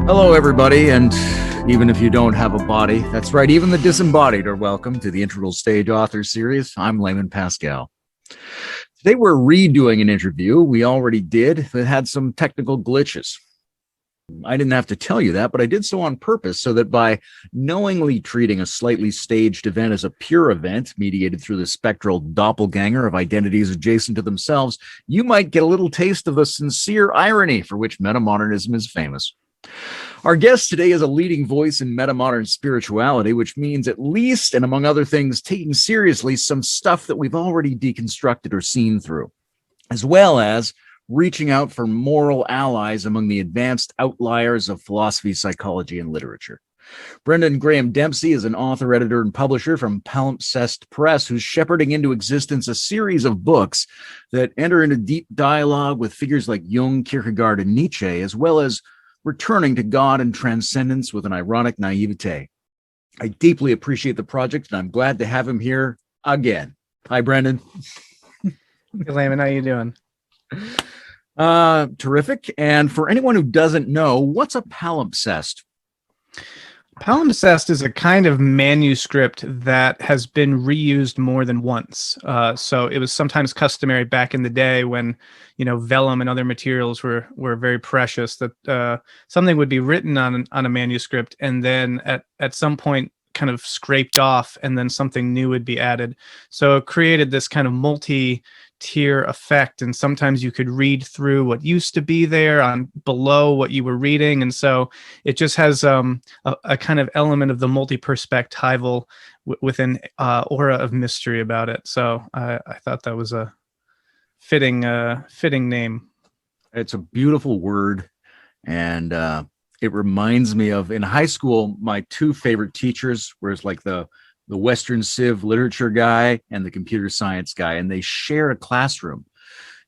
Hello, everybody, and even if you don't have a body, that's right, even the disembodied are welcome to the Integral Stage Author Series. I'm Layman Pascal. Today we're redoing an interview we already did that had some technical glitches. I didn't have to tell you that, but I did so on purpose so that by knowingly treating a slightly staged event as a pure event, mediated through the spectral doppelganger of identities adjacent to themselves, you might get a little taste of the sincere irony for which Metamodernism is famous. Our guest today is a leading voice in metamodern spirituality, which means at least, and among other things, taking seriously some stuff that we've already deconstructed or seen through, as well as reaching out for moral allies among the advanced outliers of philosophy, psychology, and literature. Brendan Graham Dempsey is an author, editor, and publisher from Pound Zest Press, who's shepherding into existence a series of books that enter into deep dialogue with figures like Jung, Kierkegaard, and Nietzsche, as well as returning to God and transcendence with an ironic naivete. I deeply appreciate the project, and I'm glad to have him here again. Hi, Brendan. Hey, Layman, how you doing? Terrific. And for anyone who doesn't know, what's a palimpsest? Palimpsest is a kind of manuscript that has been reused more than once. So it was sometimes customary back in the day when, vellum and other materials were very precious, that something would be written on a manuscript and then at some point kind of scraped off and then something new would be added. So it created this kind of multi-tier effect, and sometimes you could read through what used to be there on below what you were reading, and so it just has a kind of element of the multi-perspectival with an aura of mystery about it. So I thought that was a fitting name. It's a beautiful word, and it reminds me of, in high school, my two favorite teachers were like the Western Civ literature guy and the computer science guy, and they shared a classroom.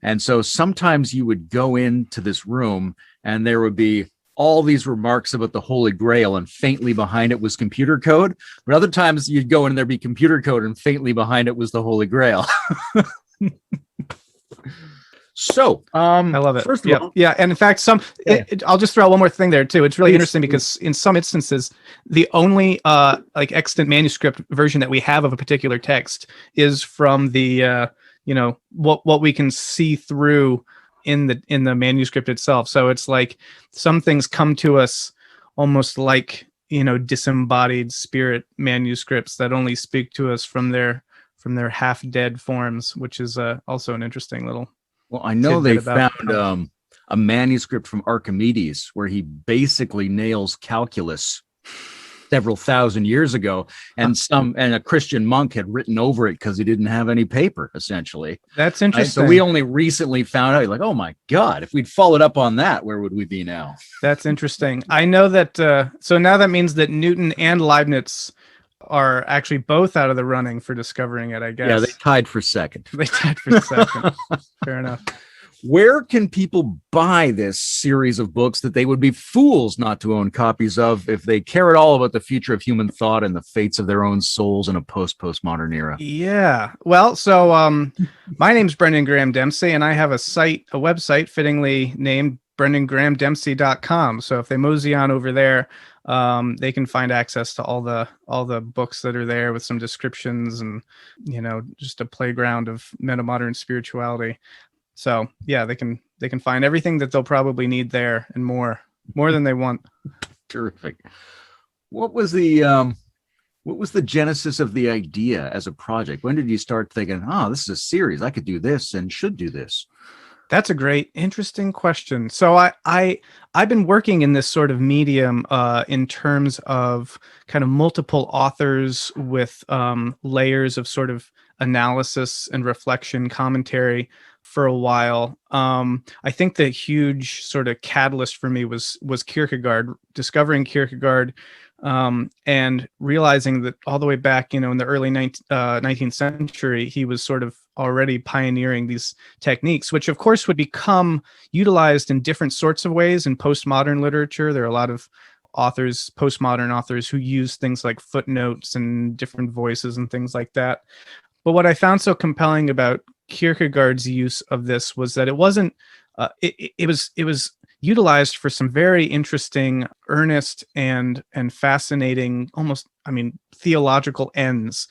And so sometimes you would go into this room and there would be all these remarks about the Holy Grail, and faintly behind it was computer code. But other times you'd go in and there'd be computer code and faintly behind it was the Holy Grail. So, I love it. First of all, yeah, and in fact, I'll just throw out one more thing there too. It's really interesting because in some instances, the only extant manuscript version that we have of a particular text is from the what we can see through in the manuscript itself. So it's like some things come to us almost like disembodied spirit manuscripts that only speak to us from their half dead forms, which is also an interesting little. Well, I know they found a manuscript from Archimedes where he basically nails calculus several thousand years ago, and a Christian monk had written over it because he didn't have any paper, essentially. That's interesting. So we only recently found out, like, oh my God, if we'd followed up on that, where would we be now? That's interesting. I know that. So now that means that Newton and Leibniz are actually both out of the running for discovering it, I guess. Yeah, they tied for second. Fair enough. Where can people buy this series of books that they would be fools not to own copies of if they care at all about the future of human thought and the fates of their own souls in a postmodern era? Yeah. Well, so my name's Brendan Graham Dempsey, and I have a website fittingly named BrendanGrahamDempsey.com. So if they mosey on over there, they can find access to all the books that are there with some descriptions and just a playground of metamodern spirituality. So yeah, they can find everything that they'll probably need there and more than they want. Terrific. What was the genesis of the idea as a project? When did you start thinking, this is a series, I could do this and should do this? That's a great, interesting question. So I've been working in this sort of medium in terms of kind of multiple authors with layers of sort of analysis and reflection, commentary for a while. I think the huge sort of catalyst for me was Kierkegaard, discovering Kierkegaard and realizing that all the way back, in the early 19th century, he was sort of already pioneering these techniques, which of course would become utilized in different sorts of ways in postmodern literature. There are a lot of authors, postmodern authors, who use things like footnotes and different voices and things like that. But what I found so compelling about Kierkegaard's use of this was that it wasn't, it was utilized for some very interesting, earnest, and fascinating, almost, I mean, theological ends.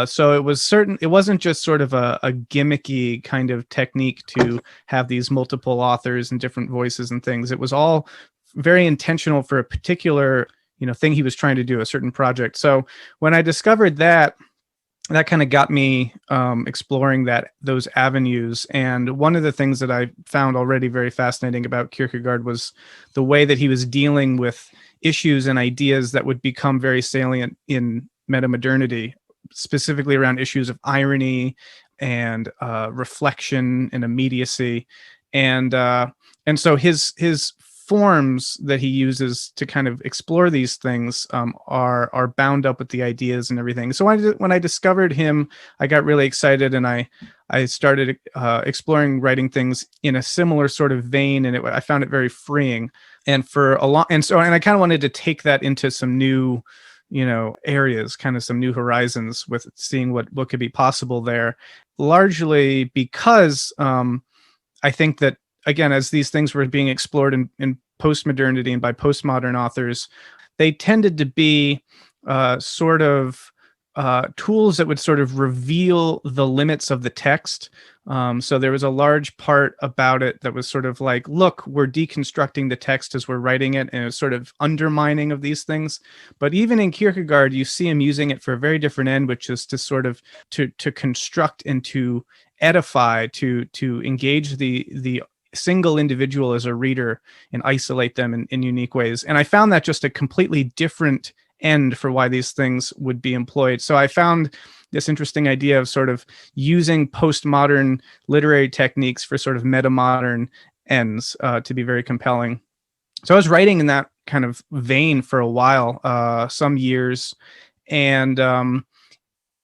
So it wasn't just sort of a gimmicky kind of technique to have these multiple authors and different voices and things. It was all very intentional for a particular, thing he was trying to do, a certain project. So when I discovered that kind of got me exploring those avenues. And one of the things that I found already very fascinating about Kierkegaard was the way that he was dealing with issues and ideas that would become very salient in metamodernity, specifically around issues of irony and reflection and immediacy. And so his forms that he uses to kind of explore these things are bound up with the ideas and everything. So when I discovered him, I got really excited, and I started exploring writing things in a similar sort of vein, and I found it very freeing. And I kind of wanted to take that into some new, areas, kind of some new horizons with seeing what could be possible there. Largely because I think that, again, as these things were being explored in postmodernity and by postmodern authors, they tended to be sort of tools that would sort of reveal the limits of the text. So there was a large part about it that was sort of like, look, we're deconstructing the text as we're writing it, and it's sort of undermining of these things. But even in Kierkegaard, you see him using it for a very different end, which is to sort of to construct and to edify, to engage the single individual as a reader and isolate them in unique ways. And I found that just a completely different end for why these things would be employed. So I found this interesting idea of sort of using postmodern literary techniques for sort of metamodern ends to be very compelling. So I was writing in that kind of vein for a while, some years, and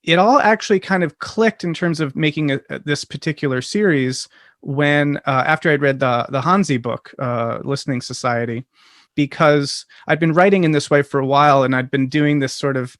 it all actually kind of clicked in terms of making this particular series when after I'd read the Hansi book, Listening Society, because I'd been writing in this way for a while, and I'd been doing this sort of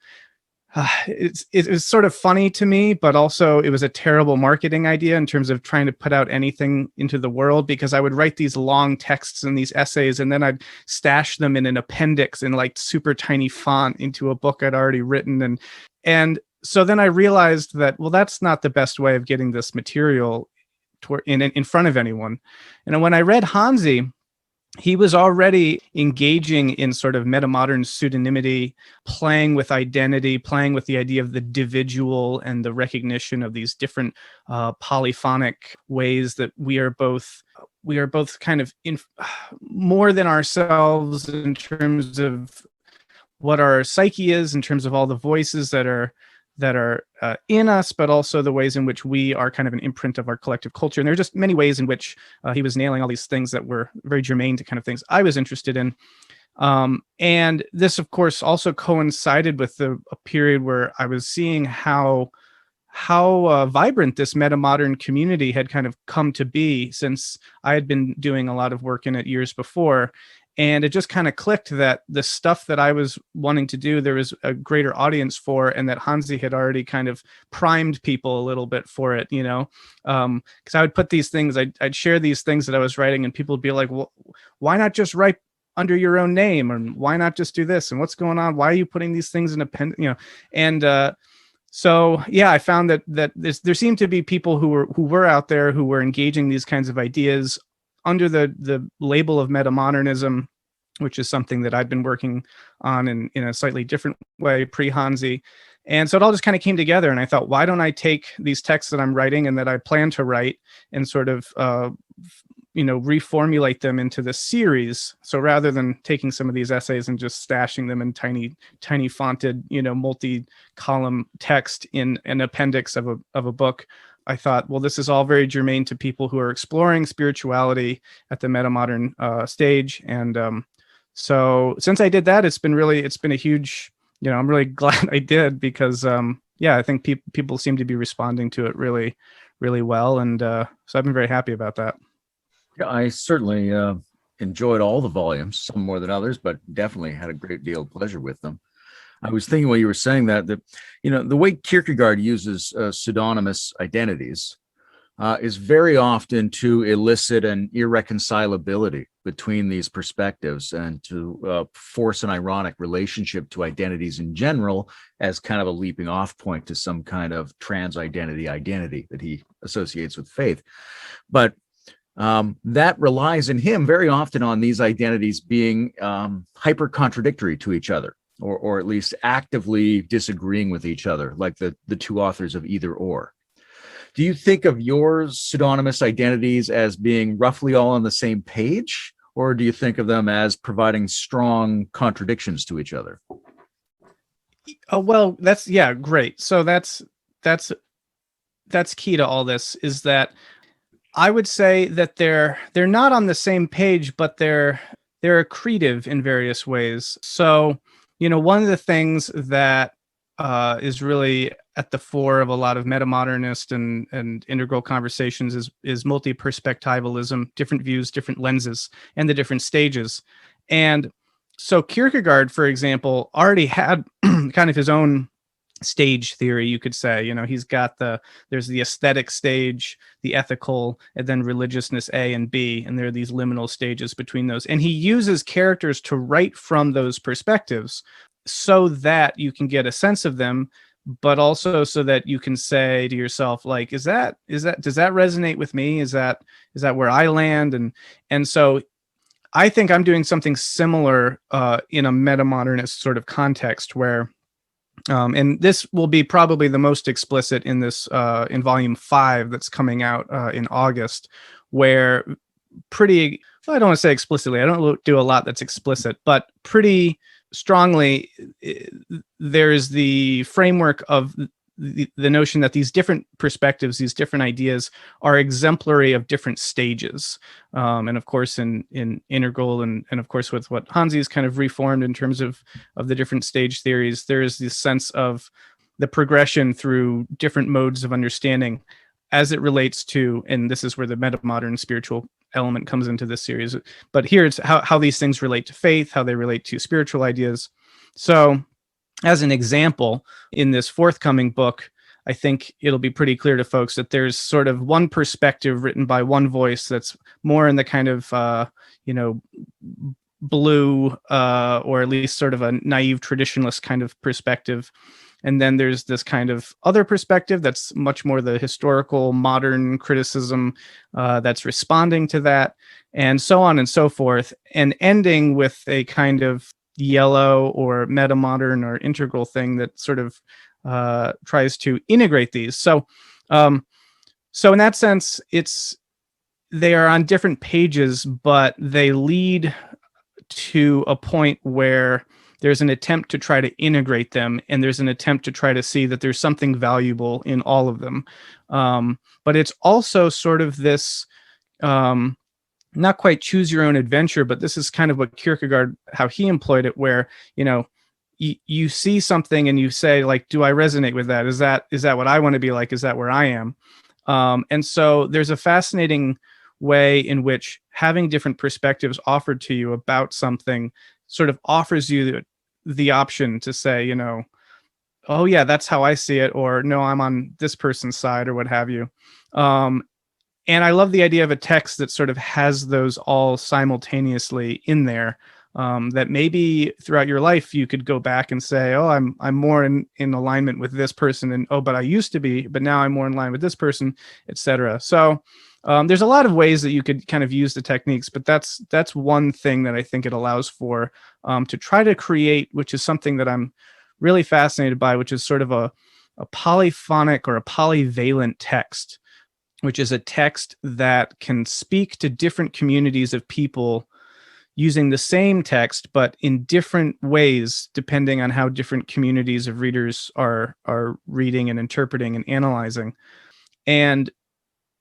it was sort of funny to me, but also it was a terrible marketing idea in terms of trying to put out anything into the world, because I would write these long texts and these essays, and then I'd stash them in an appendix in like super tiny font into a book I'd already written. And so then I realized that, well, that's not the best way of getting this material in front of anyone. And when I read Hansi, he was already engaging in sort of metamodern pseudonymity, playing with identity, playing with the idea of the individual and the recognition of these different polyphonic ways that we are both kind of more than ourselves in terms of what our psyche is, in terms of all the voices that are in us, but also the ways in which we are kind of an imprint of our collective culture. And there are just many ways in which he was nailing all these things that were very germane to kind of things I was interested in. And this, of course, also coincided with a period where I was seeing how vibrant this metamodern community had kind of come to be, since I had been doing a lot of work in it years before. And it just kind of clicked that the stuff that I was wanting to do, there was a greater audience for, and that Hansi had already kind of primed people a little bit for it, because I would put these things, I'd share these things that I was writing, and people would be like, well, why not just write under your own name? And why not just do this? And what's going on? Why are you putting these things in a pen? And so, yeah, I found that there seemed to be people who were out there who were engaging these kinds of ideas under the label of metamodernism, which is something that I'd been working on in a slightly different way pre-Hansi. And so it all just kind of came together, and I thought, why don't I take these texts that I'm writing and that I plan to write and sort of reformulate them into this series. So rather than taking some of these essays and just stashing them in tiny fonted, multi-column text in an appendix of a book, I thought, well, this is all very germane to people who are exploring spirituality at the metamodern stage. And so since I did that, it's been a huge, I'm really glad I did, because I think people seem to be responding to it really, really well. And so I've been very happy about that. Yeah, I certainly enjoyed all the volumes, some more than others, but definitely had a great deal of pleasure with them. I was thinking while you were saying that the way Kierkegaard uses pseudonymous identities is very often to elicit an irreconcilability between these perspectives and to force an ironic relationship to identities in general as kind of a leaping off point to some kind of trans identity that he associates with faith. But that relies in him very often on these identities being hyper contradictory to each other, or at least actively disagreeing with each other, like the two authors of Either Or. Do you think of your pseudonymous identities as being roughly all on the same page, or do you think of them as providing strong contradictions to each other? Oh, well, that's great. So that's key to all this, is that I would say that they're not on the same page, but they're accretive in various ways. So, one of the things that is really at the fore of a lot of metamodernist and integral conversations is multiperspectivalism, different views, different lenses, and the different stages. And so Kierkegaard, for example, already had kind of his own stage theory, you could say. He's got there's the aesthetic stage, the ethical, and then religiousness A and B, and there are these liminal stages between those. And he uses characters to write from those perspectives so that you can get a sense of them, but also so that you can say to yourself, like, does that resonate with me? Is that where I land? And so I think I'm doing something similar in a metamodernist sort of context where, and this will be probably the most explicit in this in volume 5 that's coming out in August, where I don't want to say explicitly, I don't do a lot that's explicit, but pretty strongly there's the framework of the notion that these different perspectives, these different ideas, are exemplary of different stages. And of course, in integral and of course with what Hansi's kind of reformed in terms of the different stage theories, there is this sense of the progression through different modes of understanding as it relates to, and this is where the metamodern spiritual element comes into this series. But here it's how these things relate to faith, how they relate to spiritual ideas. So as an example, in this forthcoming book, I think it'll be pretty clear to folks that there's sort of one perspective written by one voice that's more in the kind of, blue, or at least sort of a naive traditionalist kind of perspective. And then there's this kind of other perspective that's much more the historical modern criticism that's responding to that, and so on and so forth, and ending with a kind of yellow or metamodern or integral thing that sort of tries to integrate these. So in that sense, they are on different pages, but they lead to a point where there's an attempt to try to integrate them, and there's an attempt to try to see that there's something valuable in all of them. But it's also sort of this, not quite choose your own adventure, but this is kind of what Kierkegaard, how he employed it, where, you see something and you say, like, do I resonate with that? Is that what I want to be like? Is that where I am? And so there's a fascinating way in which having different perspectives offered to you about something sort of offers you the option to say, oh yeah, that's how I see it, or no, I'm on this person's side, or what have you. And I love the idea of a text that sort of has those all simultaneously in there, that maybe throughout your life you could go back and say, oh, I'm more in alignment with this person, and oh, but I used to be, but now I'm more in line with this person, etc. So there's a lot of ways that you could kind of use the techniques, but that's one thing that I think it allows for, to try to create, which is something that I'm really fascinated by, which is sort of a polyphonic or a polyvalent text, which is a text that can speak to different communities of people using the same text, but in different ways, depending on how different communities of readers are reading and interpreting and analyzing. And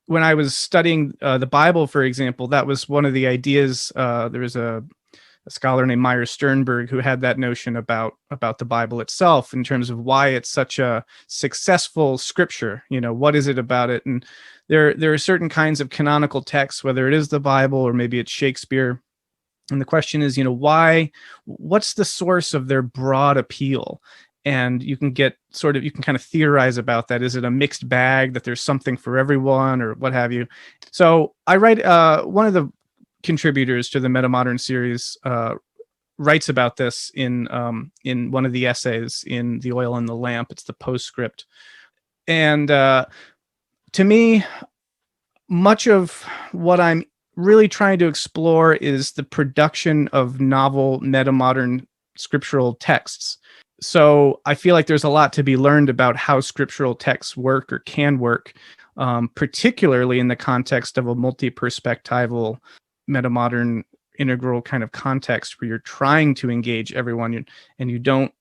when I was studying the Bible, for example, that was one of the ideas. There was a scholar named Meyer Sternberg who had that notion about the Bible itself, in terms of why it's such a successful scripture. What is it about it? And there are certain kinds of canonical texts, whether it is the Bible or maybe it's Shakespeare. And the question is, what's the source of their broad appeal? And you can kind of theorize about that. Is it a mixed bag, that there's something for everyone, or what have you? So I write one of the contributors to the Metamodern series writes about this in one of the essays in The Oil and the Lamp. It's the postscript. And to me, much of what I'm really trying to explore is the production of novel metamodern scriptural texts. So I feel like there's a lot to be learned about how scriptural texts work or can work, particularly in the context of a multi-perspectival metamodern integral kind of context where you're trying to engage everyone, and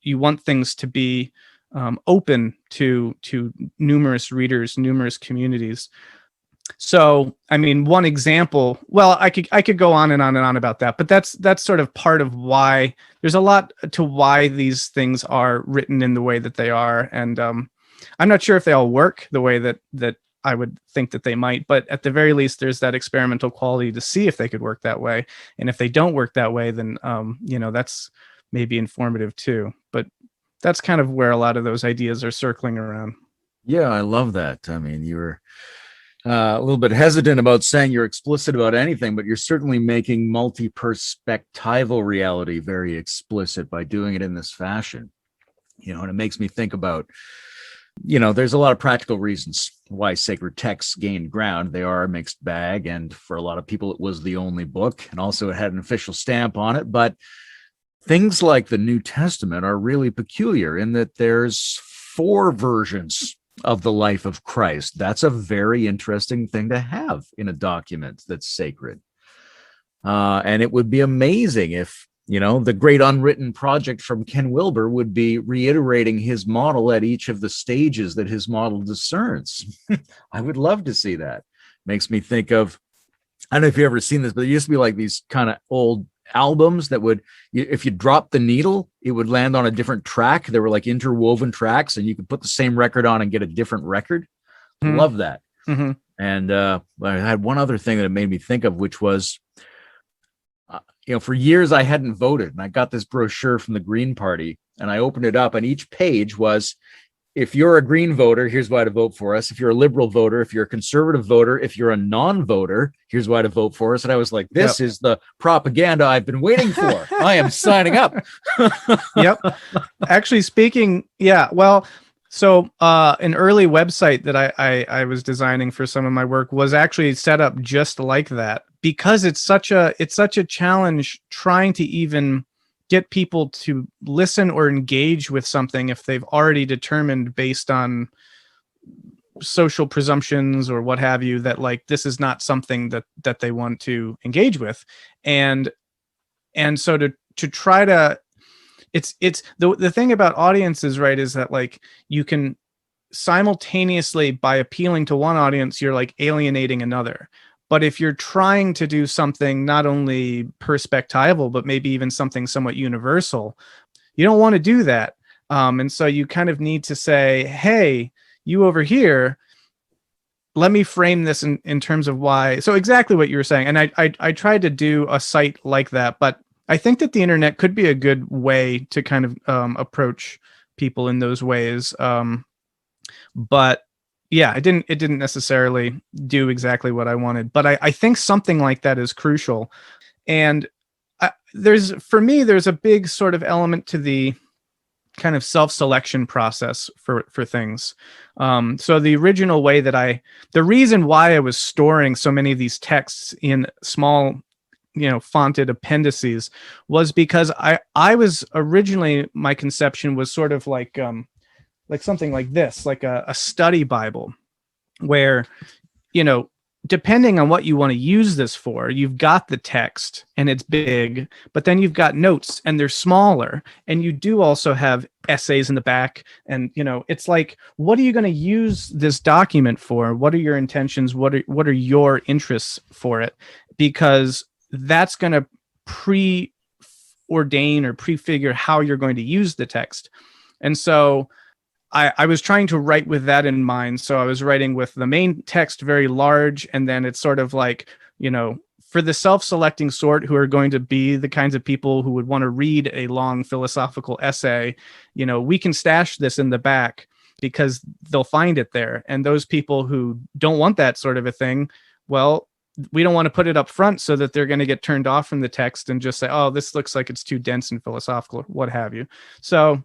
you want things to be open to numerous readers, numerous communities. So, I mean, one example, well, I could go on and on and on about that, but that's sort of part of why there's a lot to why these things are written in the way that they are. And I'm not sure if they all work the way that I would think that they might, but at the very least, there's that experimental quality to see if they could work that way. And if they don't work that way, then, that's maybe informative too. But that's kind of where a lot of those ideas are circling around. Yeah, I love that. I mean, you were a little bit hesitant about saying you're explicit about anything, but you're certainly making multi-perspectival reality very explicit by doing it in this fashion. And it makes me think about, there's a lot of practical reasons why sacred texts gained ground. They are a mixed bag, and for a lot of people, it was the only book, and also it had an official stamp on it. But things like the New Testament are really peculiar in that there's 4 versions of the life of Christ. That's a very interesting thing to have in a document that's sacred. And it would be amazing if, the great unwritten project from Ken Wilber would be reiterating his model at each of the stages that his model discerns. I would love to see that. Makes me think of, I don't know if you've ever seen this, but there used to be like these kind of old albums that would, if you drop the needle, it would land on a different track. There were like interwoven tracks, and you could put the same record on and get a different record. Mm-hmm. Love that. Mm-hmm. And I had one other thing that it made me think of, which was, for years I hadn't voted, and I got this brochure from the Green Party, and I opened it up, and each page was, if you're a Green voter, here's why to vote for us. If you're a Liberal voter, if you're a Conservative voter, if you're a non-voter, here's why to vote for us. And I was like, this is the propaganda I've been waiting for. I am signing up. Yep. Actually speaking, yeah, well, so an early website that I was designing for some of my work was actually set up just like that, because it's such a challenge trying to even get people to listen or engage with something if they've already determined based on social presumptions or what have you that like this is not something that they want to engage with. And so to try to, it's the thing about audiences, right, is that like you can simultaneously, by appealing to one audience, you're like alienating another. But if you're trying to do something not only perspectival, but maybe even something somewhat universal, you don't want to do that. And so you kind of need to say, hey, you over here, let me frame this in terms of why. So exactly what you were saying. And I tried to do a site like that, but I think that the internet could be a good way to kind of approach people in those ways. But yeah, it didn't necessarily do exactly what I wanted, but I think something like that is crucial. And there's a big sort of element to the kind of self-selection process for things. So the original way that the reason why I was storing so many of these texts in small, fonted appendices was because I was originally, my conception was sort of like something like this, like a study Bible, where, depending on what you want to use this for, you've got the text and it's big, but then you've got notes and they're smaller, and you do also have essays in the back. And, it's like, what are you going to use this document for? What are your intentions? What are your interests for it? Because that's going to preordain or prefigure how you're going to use the text. And so I was trying to write with that in mind. So I was writing with the main text very large, and then it's sort of like, for the self-selecting sort who are going to be the kinds of people who would want to read a long philosophical essay, we can stash this in the back because they'll find it there. And those people who don't want that sort of a thing, well, we don't want to put it up front so that they're going to get turned off from the text and just say, oh, this looks like it's too dense and philosophical, what have you. So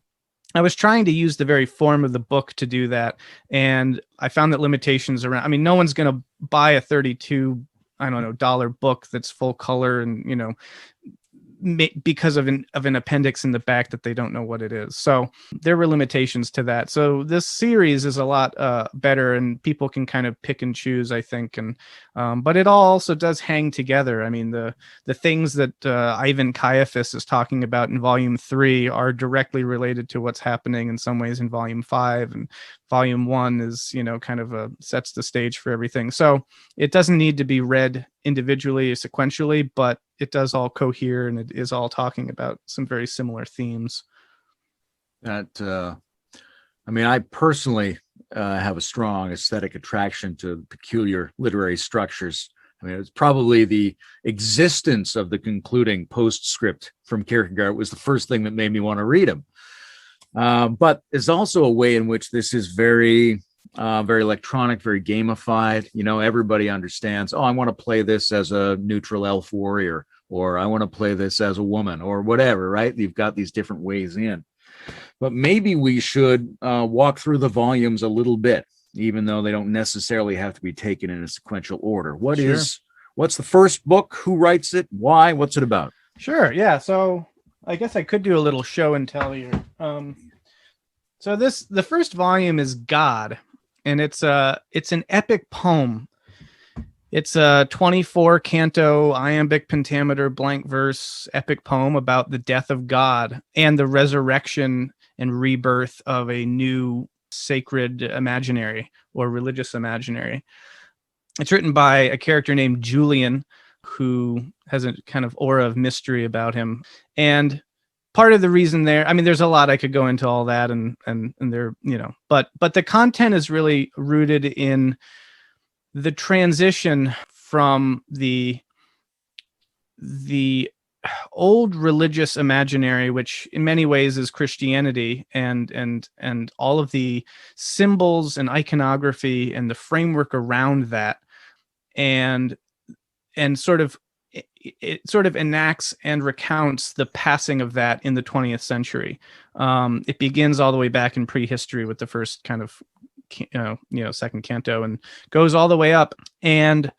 I was trying to use the very form of the book to do that. And I found that limitations around, I mean, no one's going to buy a $32 book that's full color and, because of an appendix in the back that they don't know what it is. So there were limitations to that. So this series is a lot better, and people can kind of pick and choose, I think. And but it all also does hang together. I mean, the things that Ivan Caiaphas is talking about in Volume 3 are directly related to what's happening in some ways in Volume 5, and Volume 1 is, kind of sets the stage for everything. So it doesn't need to be read individually or sequentially, but it does all cohere, and it is all talking about some very similar themes. I personally have a strong aesthetic attraction to peculiar literary structures. I mean, it's probably the existence of the concluding postscript from Kierkegaard was the first thing that made me want to read him. But there's also a way in which this is very electronic, very gamified. Everybody understands, I want to play this as a neutral elf warrior, or I want to play this as a woman, or whatever, right? You've got these different ways in. But maybe we should walk through the volumes a little bit, even though they don't necessarily have to be taken in a sequential order. What's the first book? Who writes it? Why? What's it about? Sure. Yeah. So I guess I could do a little show and tell here. So the first volume is God, and it's an epic poem. It's a 24 canto iambic pentameter blank verse epic poem about the death of God and the resurrection and rebirth of a new sacred imaginary or religious imaginary. It's written by a character named Julian, who has a kind of aura of mystery about him. And part of the reason there, I mean, there's a lot I could go into all that, and there, but the content is really rooted in the transition from the old religious imaginary, which in many ways is Christianity, and all of the symbols and iconography and the framework around that, and it sort of enacts and recounts the passing of that in the 20th century. It begins all the way back in prehistory with the first kind of second canto, and goes all the way up. And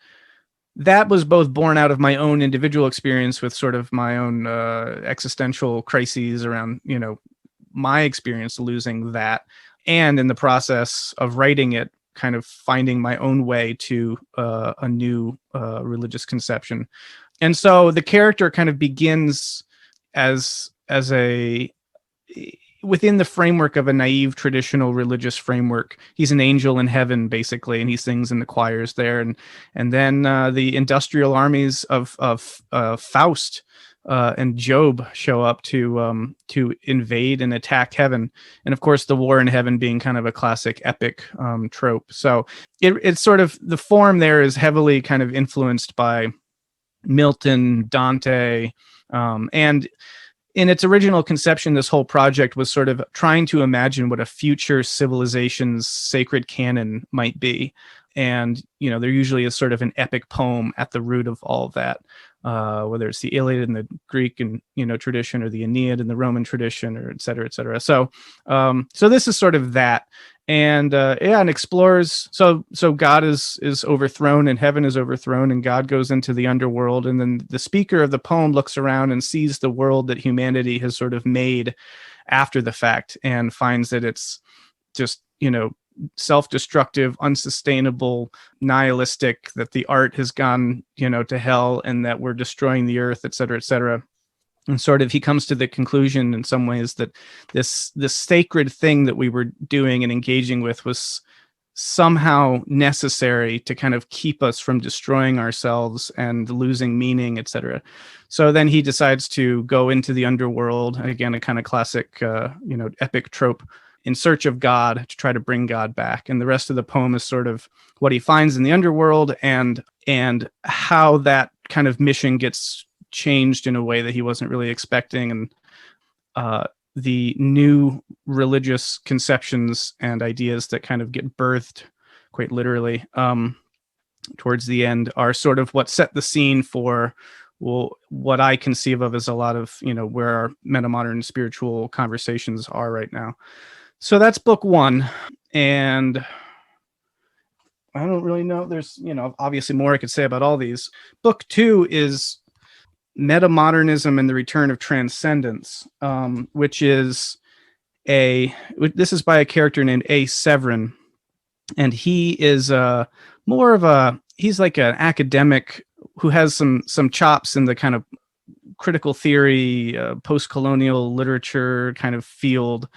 that was both born out of my own individual experience with sort of my own existential crises around, my experience losing that, and in the process of writing it, kind of finding my own way to a new religious conception. And so the character kind of begins as within the framework of a naive traditional religious framework. He's an angel in heaven, basically, and he sings in the choirs there. And then the industrial armies of Faust and Job show up to invade and attack heaven. And of course, the war in heaven being kind of a classic epic trope. So it's sort of, the form there is heavily kind of influenced by Milton, Dante, and in its original conception, this whole project was sort of trying to imagine what a future civilization's sacred canon might be. And, there usually is sort of an epic poem at the root of all of that, whether it's the Iliad in the Greek and, tradition, or the Aeneid in the Roman tradition, or et cetera, et cetera. So this is sort of that. And and explores. So God is overthrown, and heaven is overthrown, and God goes into the underworld. And then the speaker of the poem looks around and sees the world that humanity has sort of made after the fact, and finds that it's just, self-destructive, unsustainable, nihilistic, that the art has gone, to hell, and that we're destroying the earth, et cetera, et cetera. And sort of he comes to the conclusion in some ways that this sacred thing that we were doing and engaging with was somehow necessary to kind of keep us from destroying ourselves and losing meaning, et cetera. So then he decides to go into the underworld, again, a kind of classic, epic trope, in search of God, to try to bring God back. And the rest of the poem is sort of what he finds in the underworld, and how that kind of mission gets changed in a way that he wasn't really expecting, and the new religious conceptions and ideas that kind of get birthed, quite literally, towards the end are sort of what set the scene for, well, what I conceive of as a lot of, where our metamodern spiritual conversations are right now. So that's book one. And I don't really know. There's, obviously more I could say about all these. Book two is Metamodernism and the Return of Transcendence, which is this is by a character named A. Severan. And he is he's like an academic who has some chops in the kind of critical theory, post-colonial literature kind of field,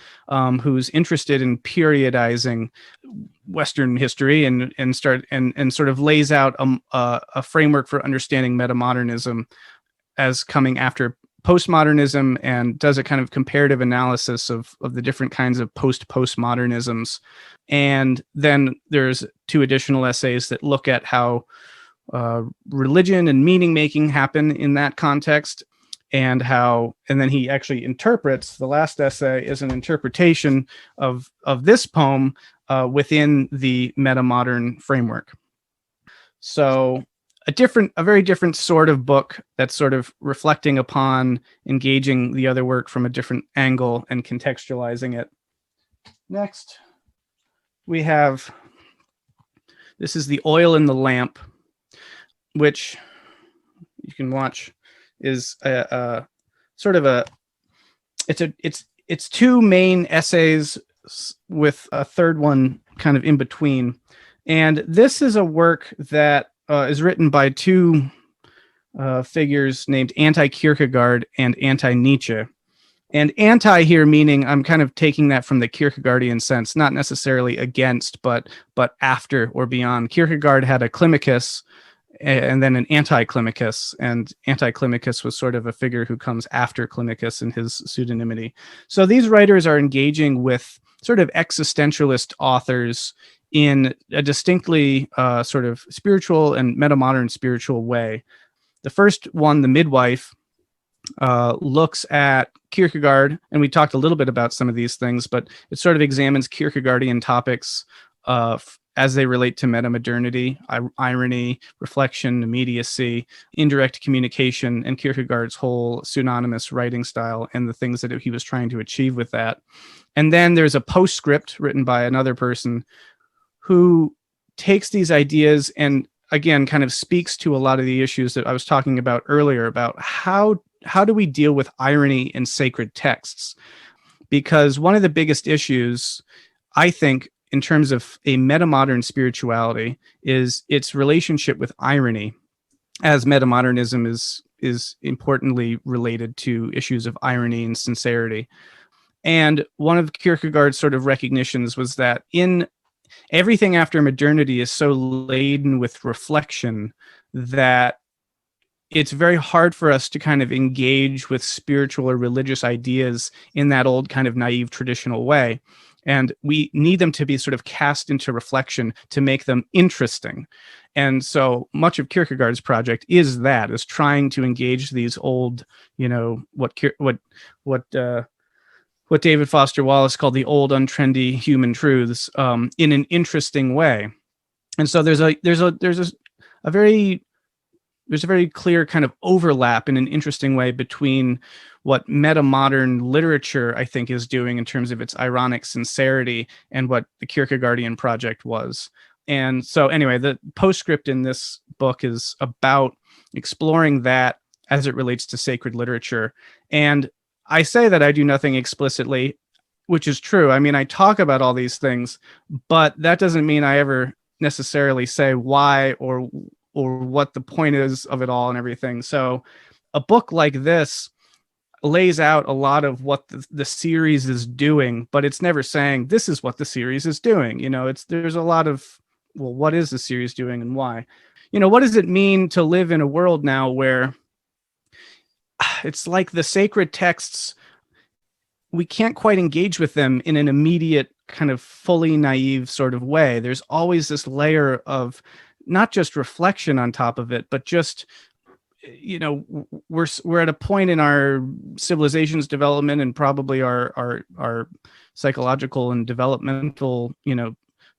who's interested in periodizing Western history and sort of lays out a framework for understanding metamodernism as coming after postmodernism, and does a kind of comparative analysis of the different kinds of postmodernisms. And then there's two additional essays that look at how religion and meaning making happen in that context, and then he actually interprets, the last essay is an interpretation of this poem within the metamodern framework. So a very different sort of book that's sort of reflecting upon engaging the other work from a different angle and contextualizing it. Next, we have, this is The Oil in the Lamp, which you can watch is it's two main essays with a third one kind of in between. And this is a work that is written by two figures named Anti-Kierkegaard and Anti-Nietzsche. And anti here meaning, I'm kind of taking that from the Kierkegaardian sense, not necessarily against, but after or beyond. Kierkegaard had a Climacus and then an anti-Climacus, and anti-Climacus was sort of a figure who comes after Climacus in his pseudonymity. So these writers are engaging with sort of existentialist authors in a distinctly sort of spiritual and metamodern spiritual way. The first one, The Midwife, looks at Kierkegaard, and we talked a little bit about some of these things, but it sort of examines Kierkegaardian topics as they relate to metamodernity, irony, reflection, immediacy, indirect communication, and Kierkegaard's whole pseudonymous writing style and the things that he was trying to achieve with that. And then there's a postscript written by another person who takes these ideas and, again, kind of speaks to a lot of the issues that I was talking about earlier about how do we deal with irony in sacred texts? Because one of the biggest issues, I think, in terms of a metamodern spirituality is its relationship with irony, as metamodernism is importantly related to issues of irony and sincerity. And one of Kierkegaard's sort of recognitions was that in everything after modernity is so laden with reflection that it's very hard for us to kind of engage with spiritual or religious ideas in that old kind of naive traditional way. And we need them to be sort of cast into reflection to make them interesting. And so much of Kierkegaard's project is trying to engage these old, what David Foster Wallace called the old untrendy human truths in an interesting way. And so there's a very clear kind of overlap in an interesting way between what metamodern literature, I think, is doing in terms of its ironic sincerity and what the Kierkegaardian project was. And so anyway, the postscript in this book is about exploring that as it relates to sacred literature. And I say that I do nothing explicitly, which is true. I mean, I talk about all these things, but that doesn't mean I ever necessarily say why or what the point is of it all and everything. So a book like this lays out a lot of what the series is doing, but it's never saying this is what the series is doing. There's a lot of, well, what is the series doing and why? What does it mean to live in a world now where it's like the sacred texts, we can't quite engage with them in an immediate kind of fully naive sort of way. There's always this layer of not just reflection on top of it, but just, we're at a point in our civilization's development and probably our psychological and developmental,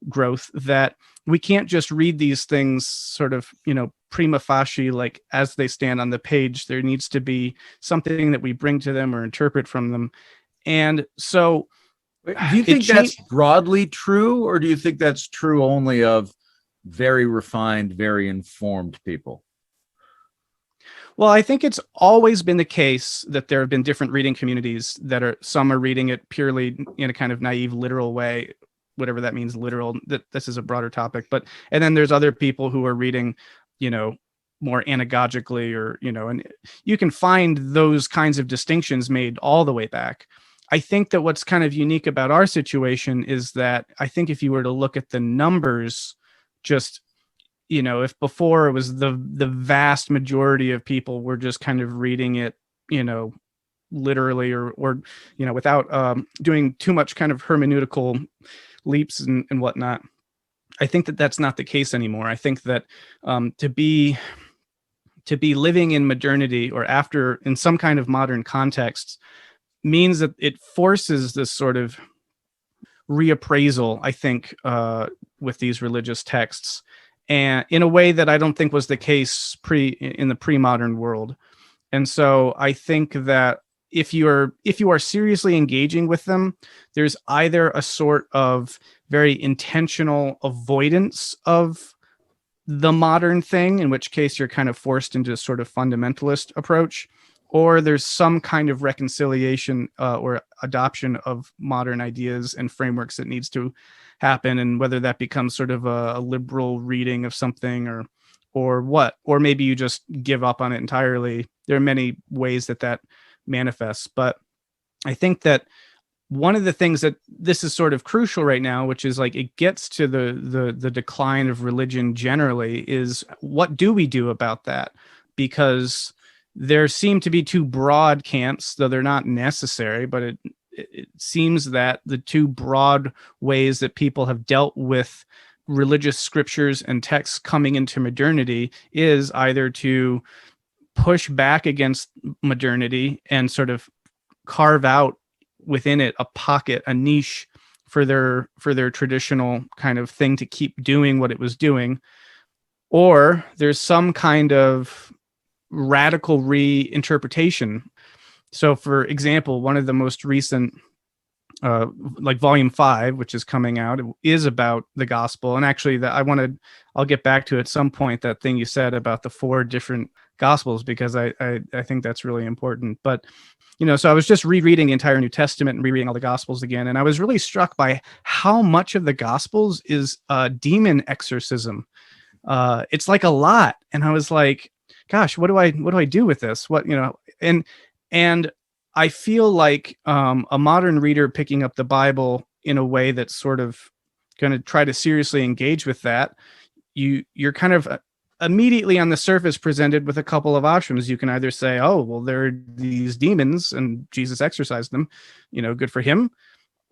growth that we can't just read these things sort of, prima facie, like as they stand on the page. There needs to be something that we bring to them or interpret from them. And so do you think that's broadly true, or do you think that's true only of very refined, very informed people? Well, I think it's always been the case that there have been different reading communities some are reading it purely in a kind of naive, literal way, whatever that means, literal. That this is a broader topic, and then there's other people who are reading, more anagogically, or, and you can find those kinds of distinctions made all the way back. I think that what's kind of unique about our situation is that I think if you were to look at the numbers, just, if before it was the vast majority of people were just kind of reading it, literally, or without doing too much kind of hermeneutical leaps and whatnot. I think that that's not the case anymore. I think that to be living in modernity, or after, in some kind of modern context, means that it forces this sort of reappraisal, I think, with these religious texts, and in a way that I don't think was the case in the pre-modern world. And so I think that if you are seriously engaging with them, there's either a sort of very intentional avoidance of the modern thing, in which case you're kind of forced into a sort of fundamentalist approach, or there's some kind of reconciliation or adoption of modern ideas and frameworks that needs to happen, and whether that becomes sort of a liberal reading of something, or what, or maybe you just give up on it entirely. There are many ways that manifests, but I think that one of the things that this is sort of crucial right now, which is like it gets to the decline of religion generally, is what do we do about that? Because there seem to be two broad camps, though they're not necessary, but it seems that the two broad ways that people have dealt with religious scriptures and texts coming into modernity is either to push back against modernity and sort of carve out within it a pocket, a niche for their traditional kind of thing to keep doing what it was doing, or there's some kind of radical reinterpretation. So, for example, one of the most recent, like Volume 5, which is coming out, is about the gospel. And actually, I'll get back to at some point that thing you said about the 4 different gospels, because I think that's really important. But so I was just rereading the entire New Testament and rereading all the gospels again, and I was really struck by how much of the gospels is demon exorcism. It's like a lot, and I was like, gosh, what do I do with this? And I feel like a modern reader picking up the Bible in a way that's sort of going to try to seriously engage with that, you're kind of immediately on the surface presented with a couple of options. You can either say, oh, well, there are these demons and Jesus exorcised them, good for him.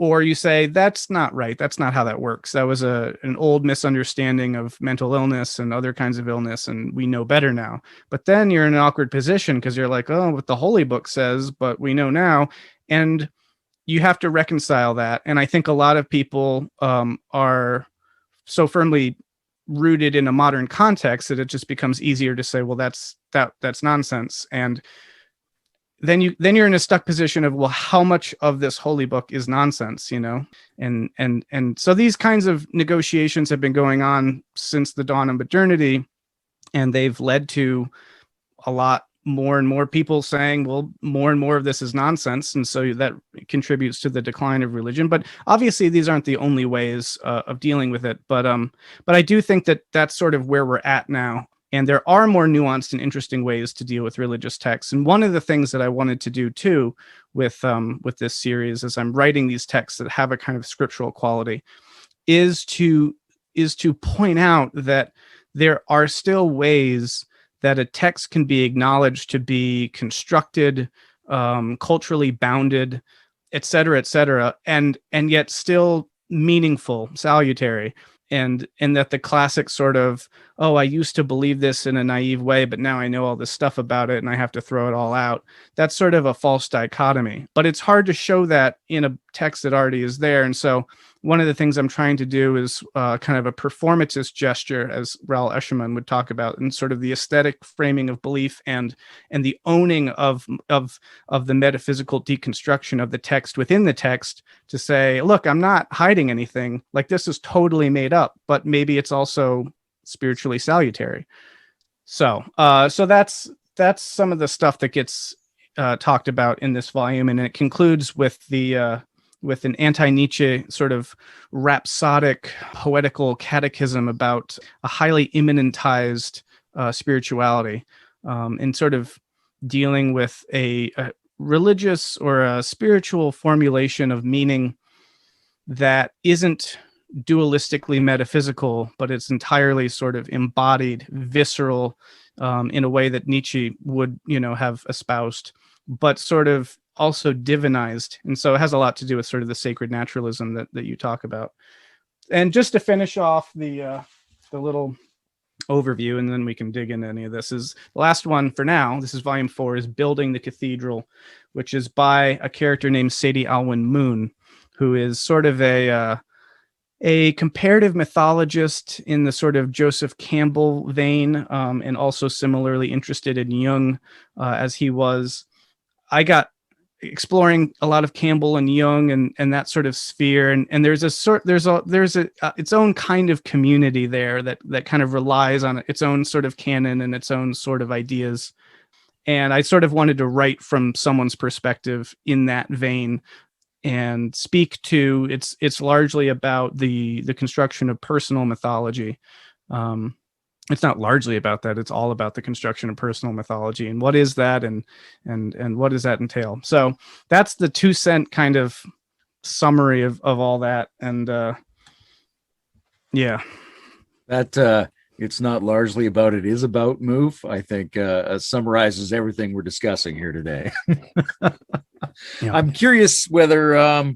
Or you say, that's not right. That's not how that works. That was an old misunderstanding of mental illness and other kinds of illness, and we know better now. But then you're in an awkward position because you're like, oh, what the Holy Book says, but we know now. And you have to reconcile that. And I think a lot of people are so firmly rooted in a modern context that it just becomes easier to say, well, that's nonsense. And then you're in a stuck position of, well, how much of this holy book is nonsense, and so these kinds of negotiations have been going on since the dawn of modernity, and they've led to a lot more and more people saying, well, more and more of this is nonsense, and so that contributes to the decline of religion. But obviously these aren't the only ways of dealing with it, but I do think that that's sort of where we're at now. And there are more nuanced and interesting ways to deal with religious texts. And one of the things that I wanted to do too with this series, as I'm writing these texts that have a kind of scriptural quality, is to point out that there are still ways that a text can be acknowledged to be constructed, culturally bounded, et cetera, and yet still meaningful, salutary. And that the classic sort of, oh, I used to believe this in a naive way, but now I know all this stuff about it and I have to throw it all out. That's sort of a false dichotomy. But it's hard to show that in a text that already is there. And so one of the things I'm trying to do is kind of a performatist gesture, as Raoul Escherman would talk about, and sort of the aesthetic framing of belief and the owning of the metaphysical deconstruction of the text within the text, to say, look, I'm not hiding anything. Like, this is totally made up, but maybe it's also spiritually salutary. So that's some of the stuff that gets talked about in this volume, and it concludes with with an anti-Nietzsche sort of rhapsodic poetical catechism about a highly immanentized spirituality, and sort of dealing with a religious or a spiritual formulation of meaning that isn't dualistically metaphysical, but it's entirely sort of embodied, visceral, in a way that Nietzsche would, have espoused, but sort of also divinized. And so it has a lot to do with sort of the sacred naturalism that you talk about. And just to finish off the little overview, and then we can dig into any of this, is the last one for now. This is volume 4, is Building the Cathedral, which is by a character named Sadie Alwyn Moon, who is sort of a comparative mythologist in the sort of Joseph Campbell vein, and also similarly interested in Jung as he was. I got exploring a lot of Campbell and Jung and that sort of sphere, and there's its own kind of community there that kind of relies on its own sort of canon and its own sort of ideas. And I sort of wanted to write from someone's perspective in that vein, and speak to it's largely about the construction of personal mythology. It's not largely about that. It's all about the construction of personal mythology, and what is that, and what does that entail? So that's the 2-cent kind of summary of all that. And yeah, that it's not largely about, it is about move, I think summarizes everything we're discussing here today. Yeah. I'm curious whether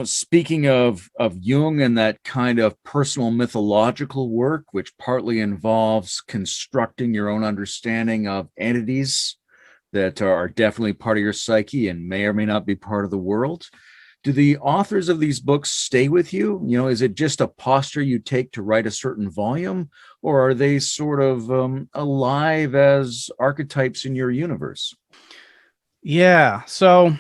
speaking of Jung and that kind of personal mythological work, which partly involves constructing your own understanding of entities that are definitely part of your psyche and may or may not be part of the world. Do the authors of these books stay with you? Is it just a posture you take to write a certain volume, or are they sort of alive as archetypes in your universe? Yeah. So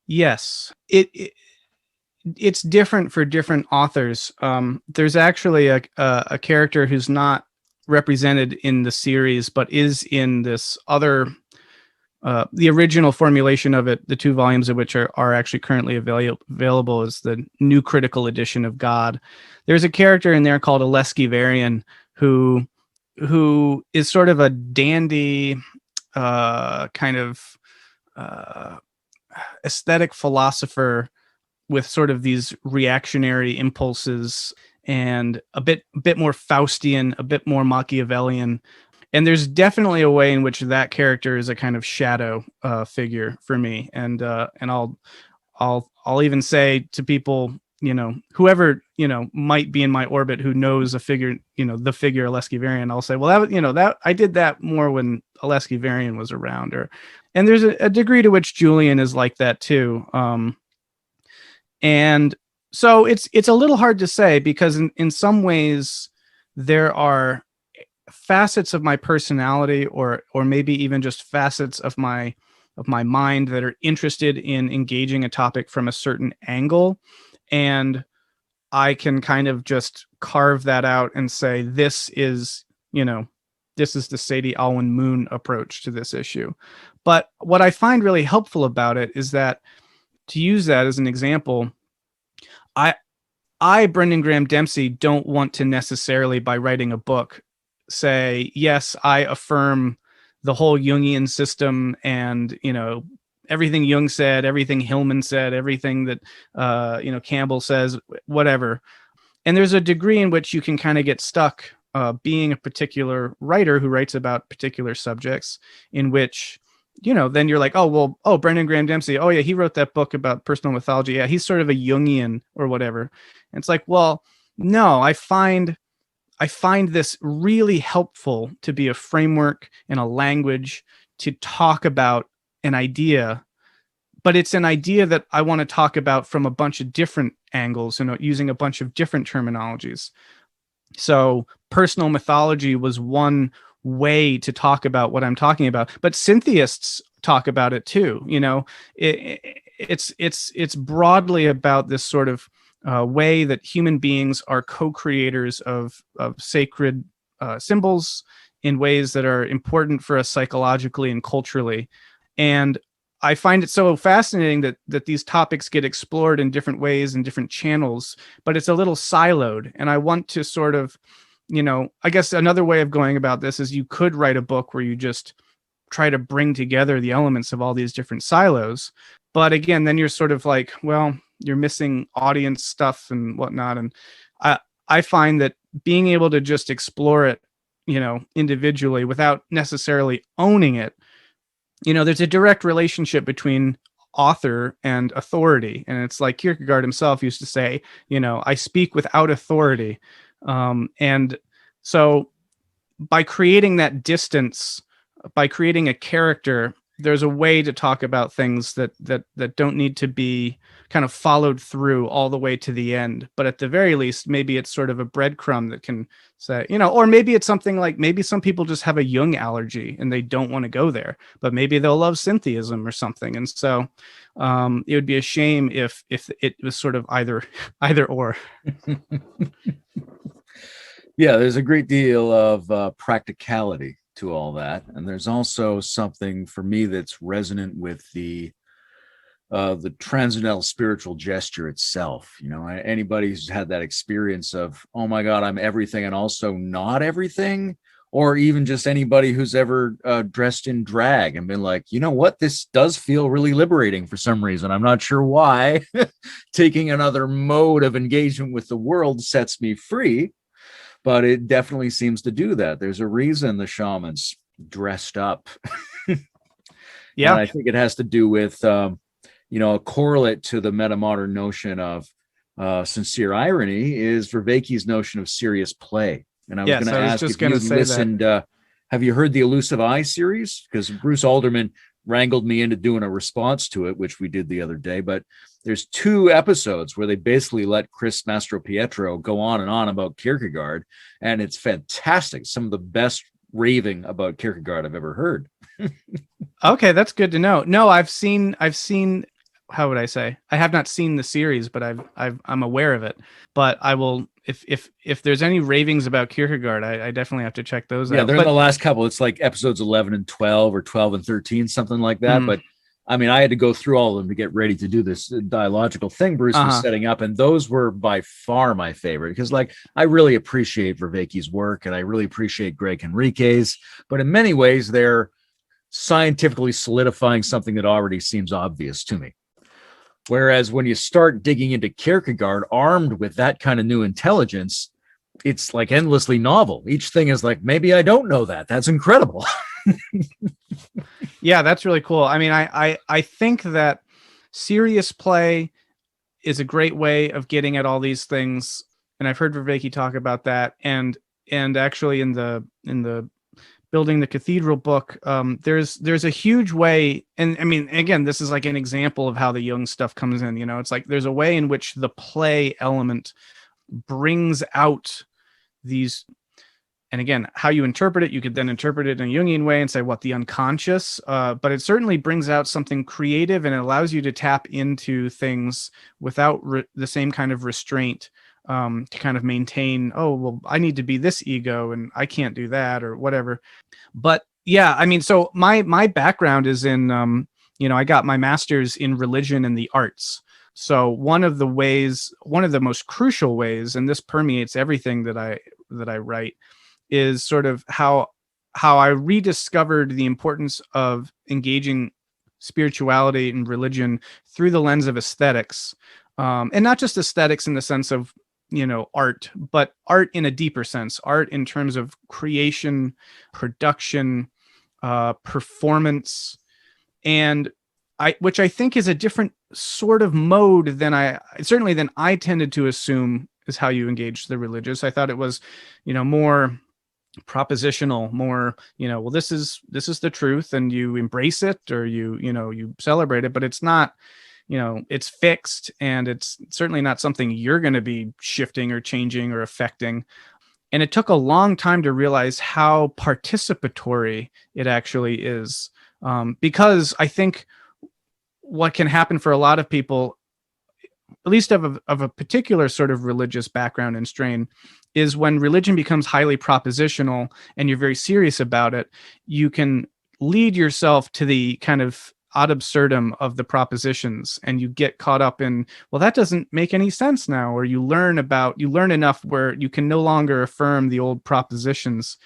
yes, it's different for different authors. There's actually a character who's not represented in the series, but is in this other, the original formulation of it, the 2 volumes of which are actually currently available, is the new critical edition of God. There's a character in there called a Leskivarian who is sort of a dandy, kind of aesthetic philosopher with sort of these reactionary impulses, and a bit more Faustian, a bit more Machiavellian. And there's definitely a way in which that character is a kind of shadow figure for me. And I'll even say to people, whoever, might be in my orbit who knows a figure, the figure Leskivarian, I'll say, well, that I did that more when Leskivarian was around. And there's a degree to which Julian is like that too. And so it's a little hard to say, because in some ways there are facets of my personality, or maybe even just facets of my mind, that are interested in engaging a topic from a certain angle, and I can kind of just carve that out and say, this is the Sadie Alwyn Moon approach to this issue. But what I find really helpful about it is that, to use that as an example, I Brendan Graham Dempsey, don't want to necessarily, by writing a book, say, yes, I affirm the whole Jungian system, and everything Jung said, everything Hillman said, everything that Campbell says, whatever. And there's a degree in which you can kind of get stuck being a particular writer who writes about particular subjects, in which then you're like, Brendan Graham Dempsey, oh yeah, he wrote that book about personal mythology, yeah, he's sort of a Jungian or whatever. And it's like, well, no, I find this really helpful to be a framework and a language to talk about an idea but it's an idea that I want to talk about from a bunch of different angles and using a bunch of different terminologies. So personal mythology was one way to talk about what I'm talking about, but syntheists talk about it too. It's broadly about this sort of way that human beings are co-creators of sacred symbols in ways that are important for us psychologically and culturally. And I find it so fascinating that these topics get explored in different ways and different channels, but it's a little siloed. And I want to sort of, I guess another way of going about this is you could write a book where you just try to bring together the elements of all these different silos. But again, then you're sort of like, well, you're missing audience stuff and whatnot. And I find that being able to just explore it, individually without necessarily owning it, there's a direct relationship between author and authority. And it's like Kierkegaard himself used to say, I speak without authority. And so by creating that distance, by creating a character, there's a way to talk about things that don't need to be kind of followed through all the way to the end. But at the very least, maybe it's sort of a breadcrumb that can say, or maybe it's something like, maybe some people just have a Jung allergy and they don't want to go there, but maybe they'll love syntheism or something. And so it would be a shame if it was sort of either or. Yeah, there's a great deal of practicality to all that, and there's also something for me that's resonant with the transcendental spiritual gesture itself. Anybody who's had that experience of, oh my God, I'm everything and also not everything, or even just anybody who's ever dressed in drag and been like, you know what, this does feel really liberating for some reason. I'm not sure why. Taking another mode of engagement with the world sets me free. But it definitely seems to do that. There's a reason the shaman's dressed up. Yeah, and I think it has to do with, a correlate to the metamodern notion of sincere irony is Vervaeke's notion of serious play. And I was going to ask if you listened. Have you heard the Elusive Eye series? Because Bruce Alderman wrangled me into doing a response to it, which we did the other day. But there's 2 episodes where they basically let Chris Mastropietro go on and on about Kierkegaard, and it's fantastic. Some of the best raving about Kierkegaard I've ever heard. Okay, that's good to know. No, I've seen. How would I say? I have not seen the series, but I'm aware of it. But I will, if there's any ravings about Kierkegaard, I definitely have to check those out. Yeah, they're in the last couple. It's like episodes 11 and 12 or 12 and 13, something like that. But I mean, I had to go through all of them to get ready to do this dialogical thing Bruce was setting up. And those were by far my favorite because, I really appreciate Vervaeke's work and I really appreciate Greg Henrique's. But in many ways, they're scientifically solidifying something that already seems obvious to me. Whereas when you start digging into Kierkegaard armed with that kind of new intelligence, it's like endlessly novel. Each thing is like, maybe I don't know that. That's incredible. Yeah, that's really cool. I mean, I think that serious play is a great way of getting at all these things. And I've heard Vervaeke talk about that. And actually in the Building the Cathedral book, there's a huge way, and I mean, again, this is like an example of how the Jung stuff comes in. It's like there's a way in which the play element brings out these, and again, how you interpret it, you could then interpret it in a Jungian way and say what the unconscious, but it certainly brings out something creative and it allows you to tap into things without the same kind of restraint. To kind of maintain, oh, well, I need to be this ego and I can't do that or whatever. But yeah, I mean, so my background is in, I got my master's in religion and the arts. So one of the most crucial ways, and this permeates everything that I write, is sort of how I rediscovered the importance of engaging spirituality and religion through the lens of aesthetics. And not just aesthetics in the sense of, art, but art in a deeper sense, art in terms of creation, production, performance, and which I think is a different sort of mode than I tended to assume is how you engage the religious. I thought it was, more propositional, more, well, this is the truth, and you embrace it, or you celebrate it, but it's not, it's fixed, and it's certainly not something you're going to be shifting or changing or affecting. And it took a long time to realize how participatory it actually is, because I think what can happen for a lot of people, at least of a particular sort of religious background and strain, is when religion becomes highly propositional and you're very serious about it, you can lead yourself to the kind of ad absurdum of the propositions, and you get caught up in, well, that doesn't make any sense now, or you learn enough where you can no longer affirm the old propositions.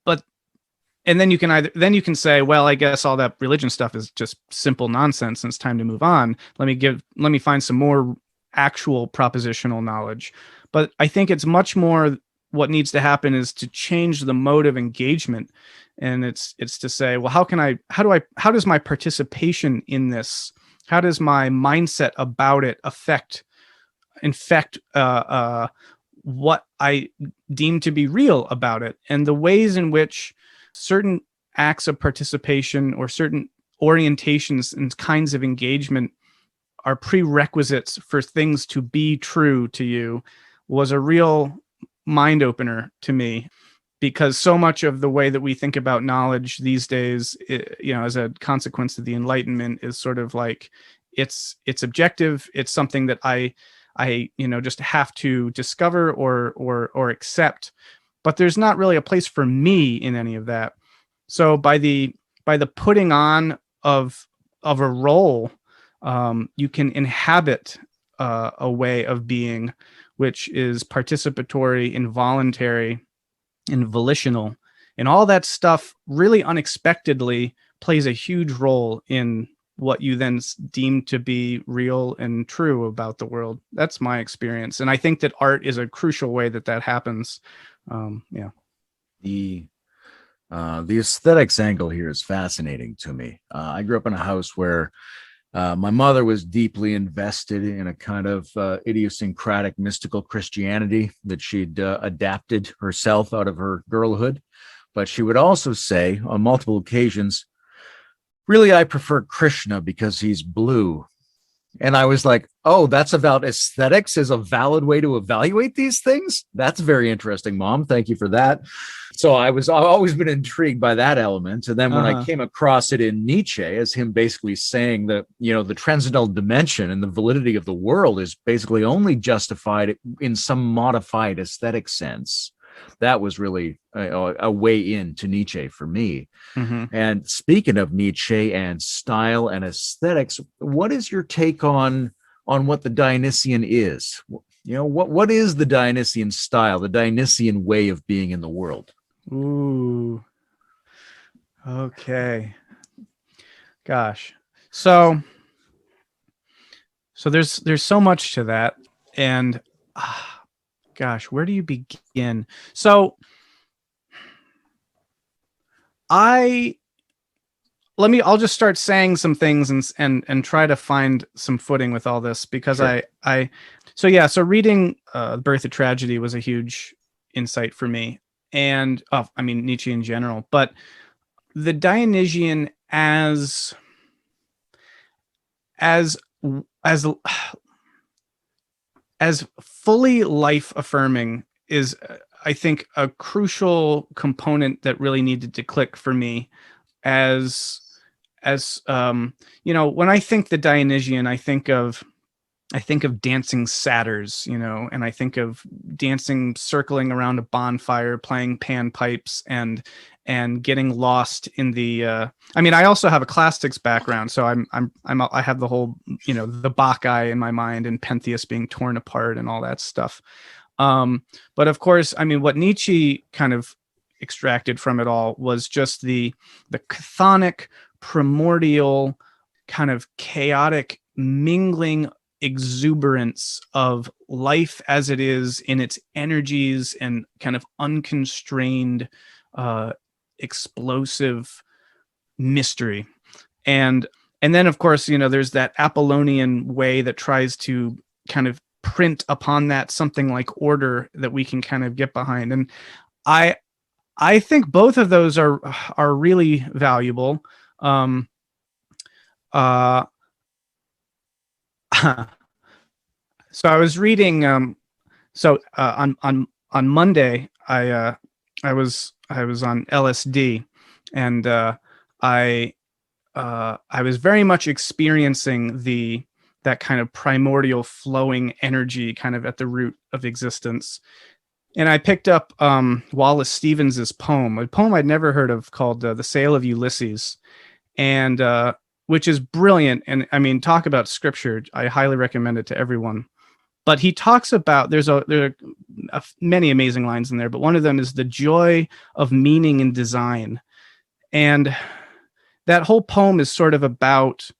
And then you can say, well, I guess all that religion stuff is just simple nonsense and it's time to move on. Let me find some more actual propositional knowledge. But I think it's much more, what needs to happen is to change the mode of engagement. And it's to say, well, how does my participation in this, how does my mindset about it infect what I deem to be real about it, and the ways in which certain acts of participation or certain orientations and kinds of engagement are prerequisites for things to be true to you, was a real mind opener to me. Because so much of the way that we think about knowledge these days, as a consequence of the Enlightenment, is sort of like it's objective. It's something that I just have to discover or accept. But there's not really a place for me in any of that. So by the putting on of a role, you can inhabit a way of being which is participatory, involuntary, and volitional. And all that stuff really unexpectedly plays a huge role in what you then deem to be real and true about the world. That's my experience. And I think that art is a crucial way that happens. Yeah. The aesthetics angle here is fascinating to me. I grew up in a house where my mother was deeply invested in a kind of idiosyncratic mystical Christianity that she'd adapted herself out of her girlhood. But she would also say on multiple occasions, really, I prefer Krishna because he's blue. And I was like, oh, that's about aesthetics as a valid way to evaluate these things? That's very interesting, Mom. Thank you for that. So I've always been intrigued by that element. And then when I came across it in Nietzsche as him basically saying that, the transcendental dimension and the validity of the world is basically only justified in some modified aesthetic sense, that was really a way into Nietzsche for me. Mm-hmm. And speaking of Nietzsche and style and aesthetics, what is your take on what the Dionysian is? What is the Dionysian style, the Dionysian way of being in the world? Ooh. Okay. Gosh. So there's so much to that, and gosh, where do you begin? So I'll just start saying some things and try to find some footing with all this, because sure. So reading Birth of Tragedy was a huge insight for me, and Nietzsche in general, but the Dionysian as fully life affirming is, I think, a crucial component that really needed to click for me. As when I think the Dionysian, I think of dancing satyrs, and I think of dancing, circling around a bonfire, playing panpipes, and getting lost in the. I also have a classics background, so I have the whole, the Bacchae in my mind, and Pentheus being torn apart and all that stuff. But of course, what Nietzsche kind of extracted from it all was just the chthonic, primordial, kind of chaotic mingling exuberance of life as it is in its energies and kind of unconstrained, explosive mystery. And then, of course, there's that Apollonian way that tries to kind of print upon that something like order that we can kind of get behind. And I think both of those are really valuable. Uh, so I was reading. On Monday, I was on LSD, and I was very much experiencing that kind of primordial flowing energy kind of at the root of existence. And I picked up Wallace Stevens's poem, a poem I'd never heard of, called "The Sale of Ulysses," and which is brilliant. And I mean, talk about scripture. I highly recommend it to everyone. But he talks about, there are many amazing lines in there, but one of them is the joy of meaning and design. And that whole poem is sort of about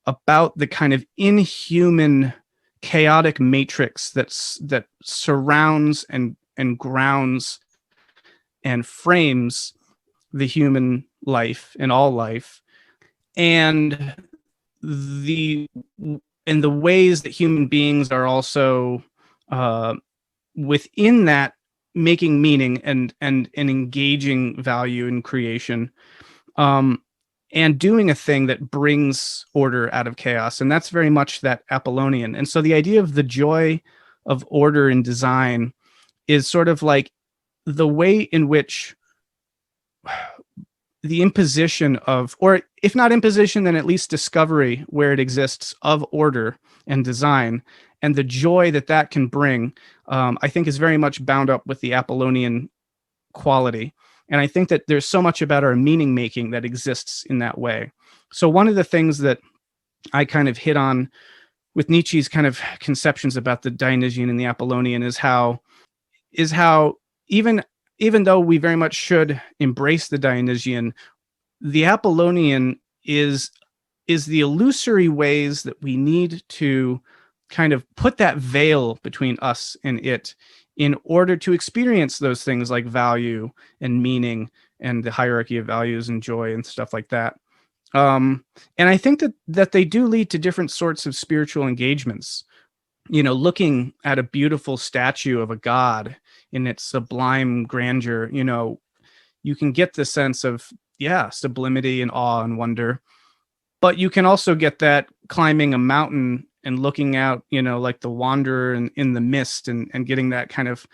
the kind of inhuman, chaotic matrix that surrounds and grounds and frames the human life and all life, and the ways that human beings are also within that making meaning and engaging value in creation, and doing a thing that brings order out of chaos. And that's very much that Apollonian. And so the idea of the joy of order and design is sort of like the way in which the imposition of, or if not imposition, then at least discovery where it exists, of order and design, and the joy that can bring, I think is very much bound up with the Apollonian quality. And I think that there's so much about our meaning making that exists in that way. So one of the things that I kind of hit on with Nietzsche's kind of conceptions about the Dionysian and the Apollonian is how even though we very much should embrace the Dionysian, the Apollonian is the illusory ways that we need to kind of put that veil between us and it in order to experience those things like value and meaning and the hierarchy of values and joy and stuff like that. And I think that they do lead to different sorts of spiritual engagements. You know, looking at a beautiful statue of a god in its sublime grandeur, you know, you can get the sense of, sublimity and awe and wonder. But you can also get that climbing a mountain and looking out, you know, like the wanderer in the mist, and getting that kind of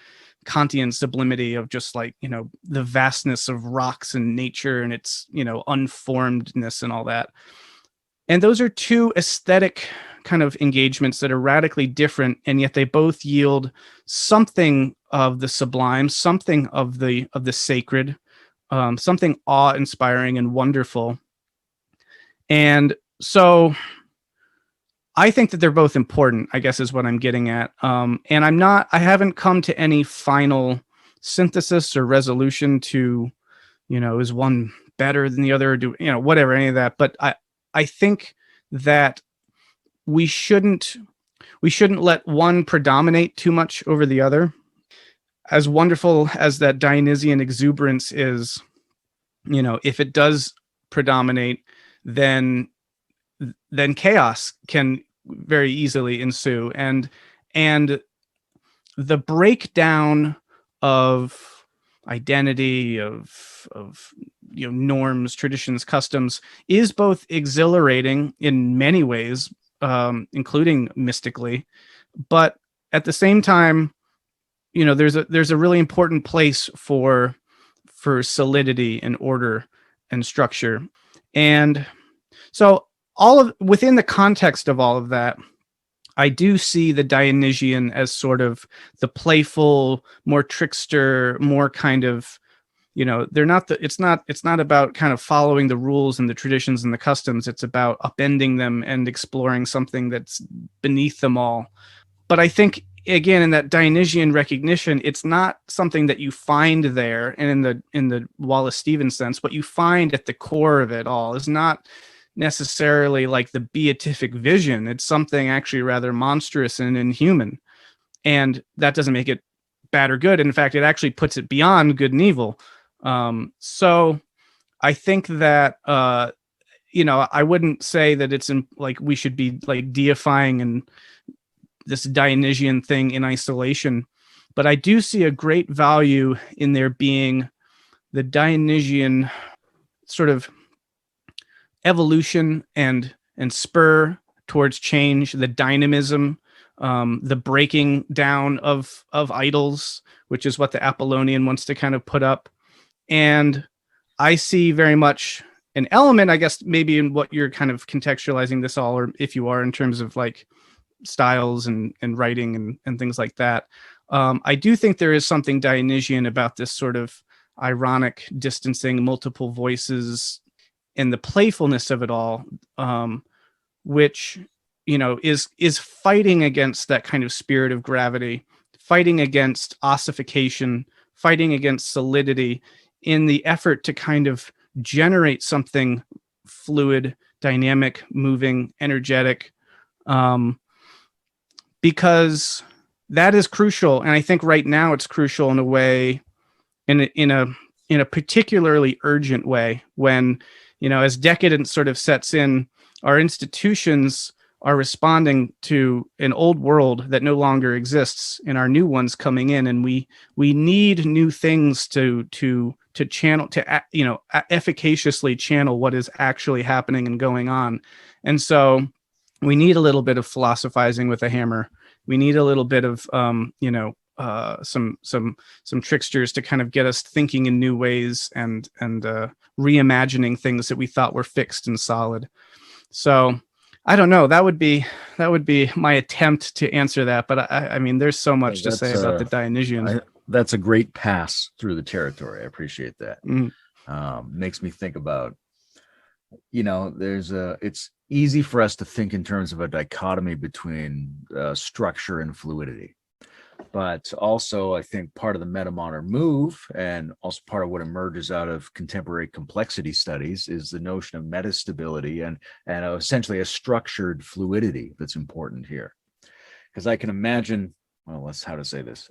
Kantian sublimity of just like, you know, the vastness of rocks and nature and its, you know, unformedness and all that. And those are two aesthetic kind of engagements that are radically different, and yet they both yield something of the sublime, something of the sacred, something awe-inspiring and wonderful. And so I think that they're both important, I guess is what I'm getting at. And I haven't come to any final synthesis or resolution to, you know, is one better than the other, do, you know, whatever, any of that. But I think that we shouldn't let one predominate too much over the other. As wonderful as that Dionysian exuberance is, you know, if it does predominate, then chaos can very easily ensue, and the breakdown of identity, of you know, norms, traditions, customs, is both exhilarating in many ways, including mystically, but at the same time, you know, there's a really important place for solidity and order and structure. And so within the context of all of that, I do see the Dionysian as sort of the playful, more trickster, more kind of, you know, it's not about kind of following the rules and the traditions and the customs. It's about upending them and exploring something that's beneath them all. But I think, again, in that Dionysian recognition, it's not something that you find there, and in the Wallace Stevens sense, what you find at the core of it all is not necessarily like the beatific vision. It's something actually rather monstrous and inhuman, and that doesn't make it bad or good. And in fact, it actually puts it beyond good and evil. So I think that you know, I wouldn't say that it's like we should be like deifying and this Dionysian thing in isolation, but I do see a great value in there being Dionysian sort of evolution and spur towards change, the dynamism, the breaking down of idols, which is what the Apollonian wants to kind of put up. And I see very much an element, I guess, maybe in what you're kind of contextualizing this all, or if you are, in terms of like styles and writing and things like that. I do think there is something Dionysian about this sort of ironic distancing, multiple voices, and the playfulness of it all, which, you know, is fighting against that kind of spirit of gravity, fighting against ossification, fighting against solidity, in the effort to kind of generate something fluid, dynamic, moving, energetic, because that is crucial. And I think right now it's crucial in a way, in a particularly urgent way, when, you know, as decadence sort of sets in, our institutions are responding to an old world that no longer exists, and our new ones coming in, and we need new things to channel, to, you know, efficaciously channel what is actually happening and going on. And so we need a little bit of philosophizing with a hammer. We need a little bit of some tricksters to kind of get us thinking in new ways and reimagining things that we thought were fixed and solid. So I don't know. That would be my attempt to answer that. But I mean, there's so much to say about the Dionysians. That's a great pass through the territory. I appreciate that. Makes me think about, you know, it's easy for us to think in terms of a dichotomy between structure and fluidity. But also, I think part of the metamodern move, and also part of what emerges out of contemporary complexity studies, is the notion of metastability and essentially a structured fluidity that's important here. Because I can imagine, well, how to say this.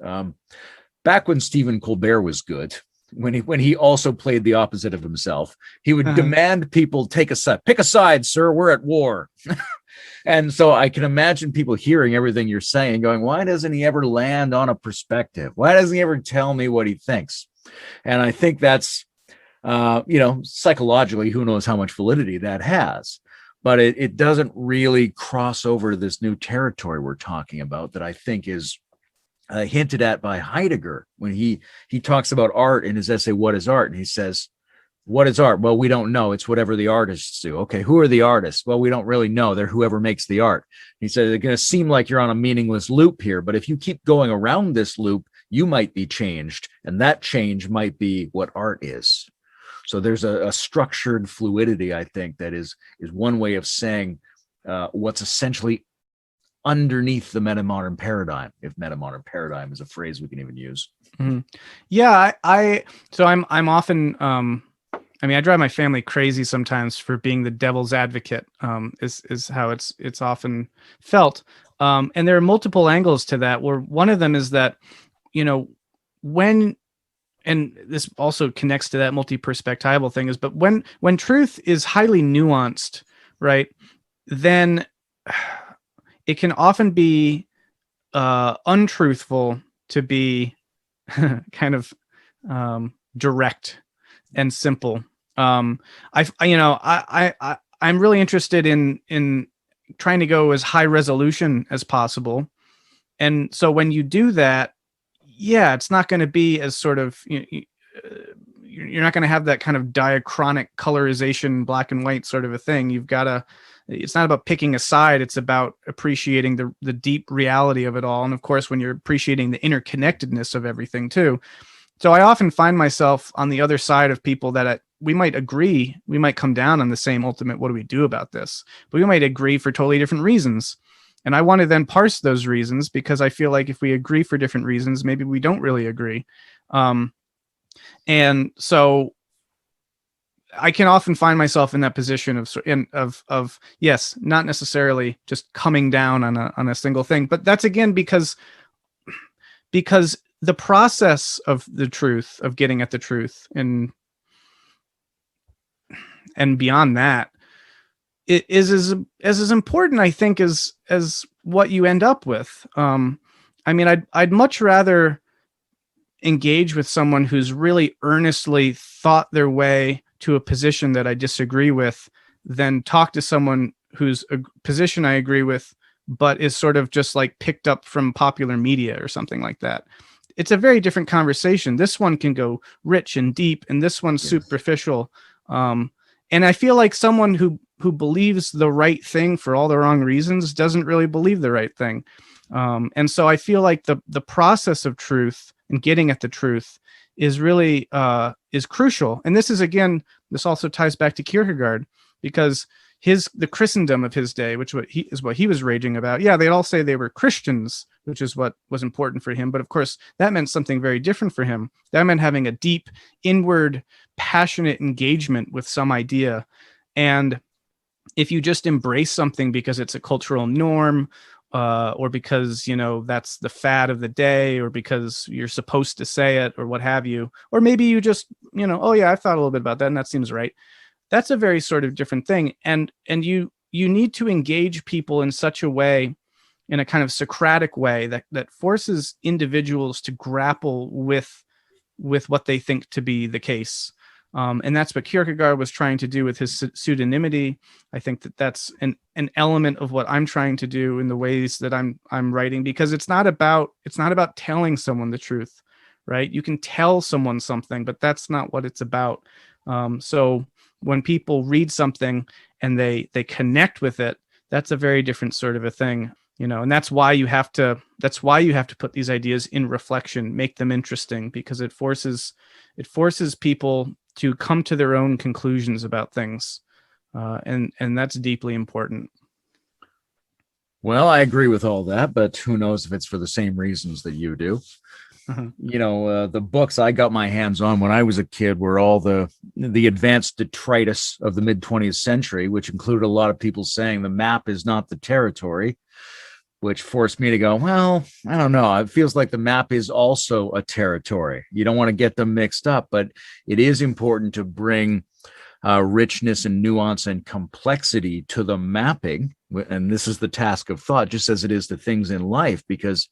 Back when Stephen Colbert was good, when he also played the opposite of himself, he would demand people pick a side, sir, we're at war. And so I can imagine people hearing everything you're saying going, why doesn't he ever land on a perspective? Why doesn't he ever tell me what he thinks? And I think that's, psychologically, who knows how much validity that has. But it doesn't really cross over this new territory we're talking about that I think is hinted at by Heidegger when he talks about art in his essay, What is Art? And he says, what is art? Well, we don't know. It's whatever the artists do. Okay, who are the artists? Well, we don't really know. They're whoever makes the art. He said, it's going to seem like you're on a meaningless loop here, but if you keep going around this loop, you might be changed, and that change might be what art is. So there's a structured fluidity, I think, that is one way of saying what's essentially underneath the metamodern paradigm, if metamodern paradigm is a phrase we can even use. Mm-hmm. Yeah, I'm often I drive my family crazy sometimes for being the devil's advocate, is how it's often felt. And there are multiple angles to that, where one of them is that, you know, and this also connects to that multi-perspectival thing, but when truth is highly nuanced, right, then it can often be untruthful to be kind of direct and simple. I'm really interested in trying to go as high resolution as possible. And so when you do that, yeah, it's not going to be as sort of, you're not going to have that kind of diachronic colorization, black and white sort of a thing. It's not about picking a side. It's about appreciating the deep reality of it all. And of course, when you're appreciating the interconnectedness of everything too. So I often find myself on the other side of people that we might agree, we might come down on the same ultimate, what do we do about this? But we might agree for totally different reasons. And I want to then parse those reasons, because I feel like if we agree for different reasons, maybe we don't really agree. And so I can often find myself in that position of yes, not necessarily just coming down on a single thing, but that's again because the process of the truth, of getting at the truth, and beyond that, it is as important, I think, as what you end up with. I'd much rather engage with someone who's really earnestly thought their way to a position that I disagree with than talk to someone whose position I agree with, but is sort of just like picked up from popular media or something like that. It's a very different conversation. This one can go rich and deep, and this one's superficial. And I feel like someone who believes the right thing for all the wrong reasons doesn't really believe the right thing. And so I feel like the process of truth and getting at the truth is really is crucial. And this also ties back to Kierkegaard, because the Christendom of his day, which is what he was raging about. Yeah, they'd all say they were Christians, which is what was important for him. But of course, that meant something very different for him. That meant having a deep, inward, passionate engagement with some idea. And if you just embrace something because it's a cultural norm, or because, that's the fad of the day, or because you're supposed to say it, or what have you, or maybe you just, oh yeah, I've thought a little bit about that and that seems right. That's a very sort of different thing. And you need to engage people in such a way, in a kind of Socratic way, that forces individuals to grapple with what they think to be the case. And that's what Kierkegaard was trying to do with his pseudonymity. I think that's an element of what I'm trying to do in the ways that I'm writing, because it's not about telling someone the truth, right? You can tell someone something, but that's not what it's about. So when people read something and they connect with it, that's a very different sort of a thing, and that's why you have to put these ideas in reflection, make them interesting, because it forces people to come to their own conclusions about things. And that's deeply important. Well, I agree with all that, but who knows if it's for the same reasons that you do. The books I got my hands on when I was a kid were all the advanced detritus of the mid-20th century, which included a lot of people saying the map is not the territory, which forced me to go, well, I don't know. It feels like the map is also a territory. You don't want to get them mixed up, but it is important to bring richness and nuance and complexity to the mapping. And this is the task of thought, just as it is to things in life, because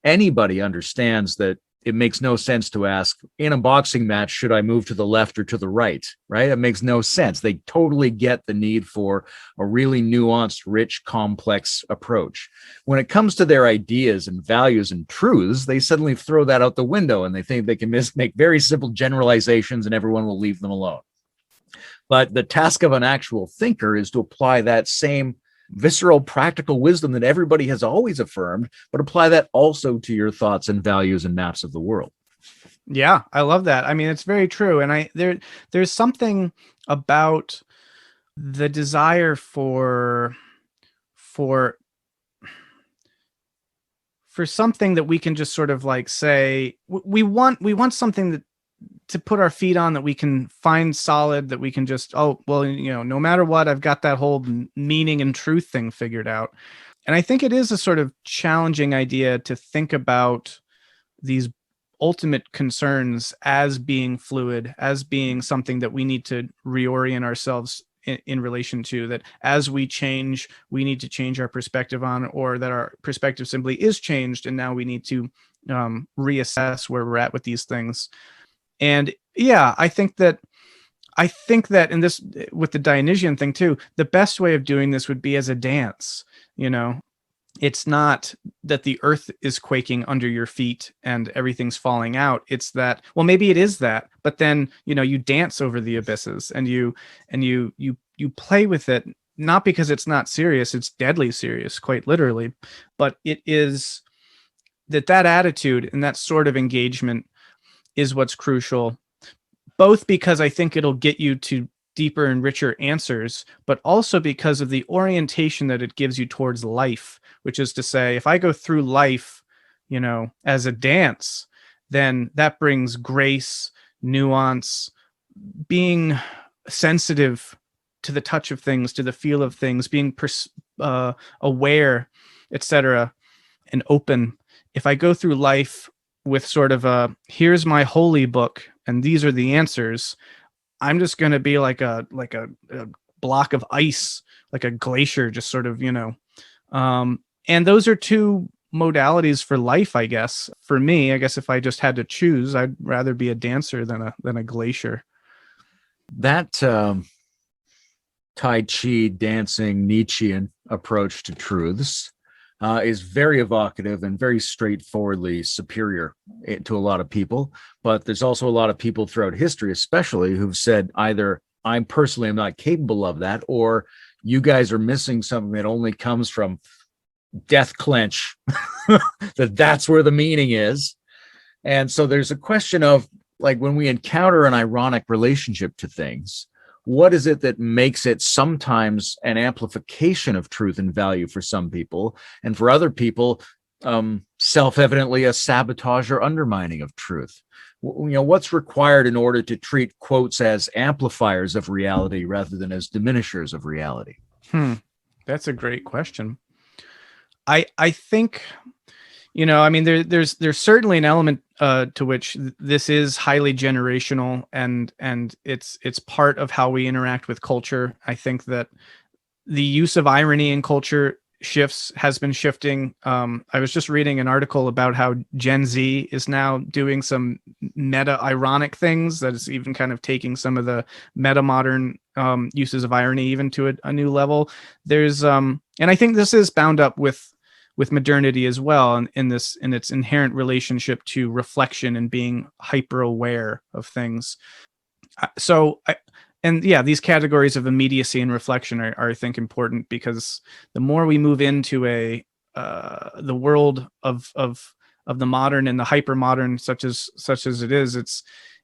anybody understands that it makes no sense to ask, in a boxing match, should I move to the left or to the right? Right? It makes no sense. They totally get the need for a really nuanced, rich, complex approach. When it comes to their ideas and values and truths, they suddenly throw that out the window and they think they can make very simple generalizations and everyone will leave them alone. But the task of an actual thinker is to apply that same visceral, practical wisdom that everybody has always affirmed, but apply that also to your thoughts and values and maps of the world. Yeah, I love that. I mean, it's very true. And there's something about the desire for something that we can just sort of like say, we want something to put our feet on, that we can find solid, that we can just, oh, well, no matter what, I've got that whole meaning and truth thing figured out. And I think it is a sort of challenging idea to think about these ultimate concerns as being fluid, as being something that we need to reorient ourselves in relation to, that as we change, we need to change our perspective on, or that our perspective simply is changed and now we need to reassess where we're at with these things. And yeah, I think that in this, with the Dionysian thing too, the best way of doing this would be as a dance. It's not that the earth is quaking under your feet and everything's falling out. It's that, well, maybe it is that, but then, you dance over the abysses and you play with it, not because it's not serious, it's deadly serious, quite literally, but it is that attitude and that sort of engagement is what's crucial, both because I think it'll get you to deeper and richer answers, but also because of the orientation that it gives you towards life, which is to say, if I go through life, as a dance, then that brings grace, nuance, being sensitive to the touch of things, to the feel of things, being aware, etc., and open. If I go through life with sort of a, here's my holy book and these are the answers, I'm just going to be like a block of ice, like a glacier, just sort of, and those are two modalities for life, I guess. For me, I guess if I just had to choose, I'd rather be a dancer than a glacier. That Tai Chi dancing Nietzschean approach to truths is very evocative and very straightforwardly superior to a lot of people. But there's also a lot of people throughout history, especially, who've said either I personally am not capable of that, or you guys are missing something that only comes from death clench, that's where the meaning is. And so there's a question of, like, when we encounter an ironic relationship to things, what is it that makes it sometimes an amplification of truth and value for some people, and for other people, self-evidently a sabotage or undermining of truth? What's required in order to treat quotes as amplifiers of reality rather than as diminishers of reality? That's a great question. I think, I mean, there's certainly an element to which this is highly generational, and it's part of how we interact with culture. I think that the use of irony in culture has been shifting. I was just reading an article about how Gen Z is now doing some meta ironic things that is even kind of taking some of the metamodern uses of irony even to a new level. There's and I think this is bound up with modernity as well, and in its inherent relationship to reflection and being hyper aware of things. These categories of immediacy and reflection are I think important, because the more we move into the world of the modern and the hyper modern, such as it is,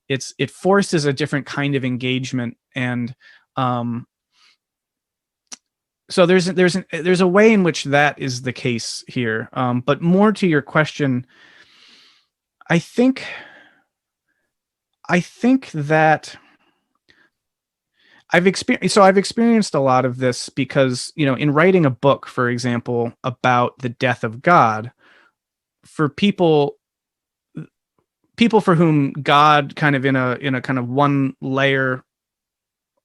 it forces a different kind of engagement, and so there's a way in which that is the case here. But more to your question, I think that I've experienced a lot of this because, in writing a book, for example, about the death of God, for people for whom God kind of in a kind of one layer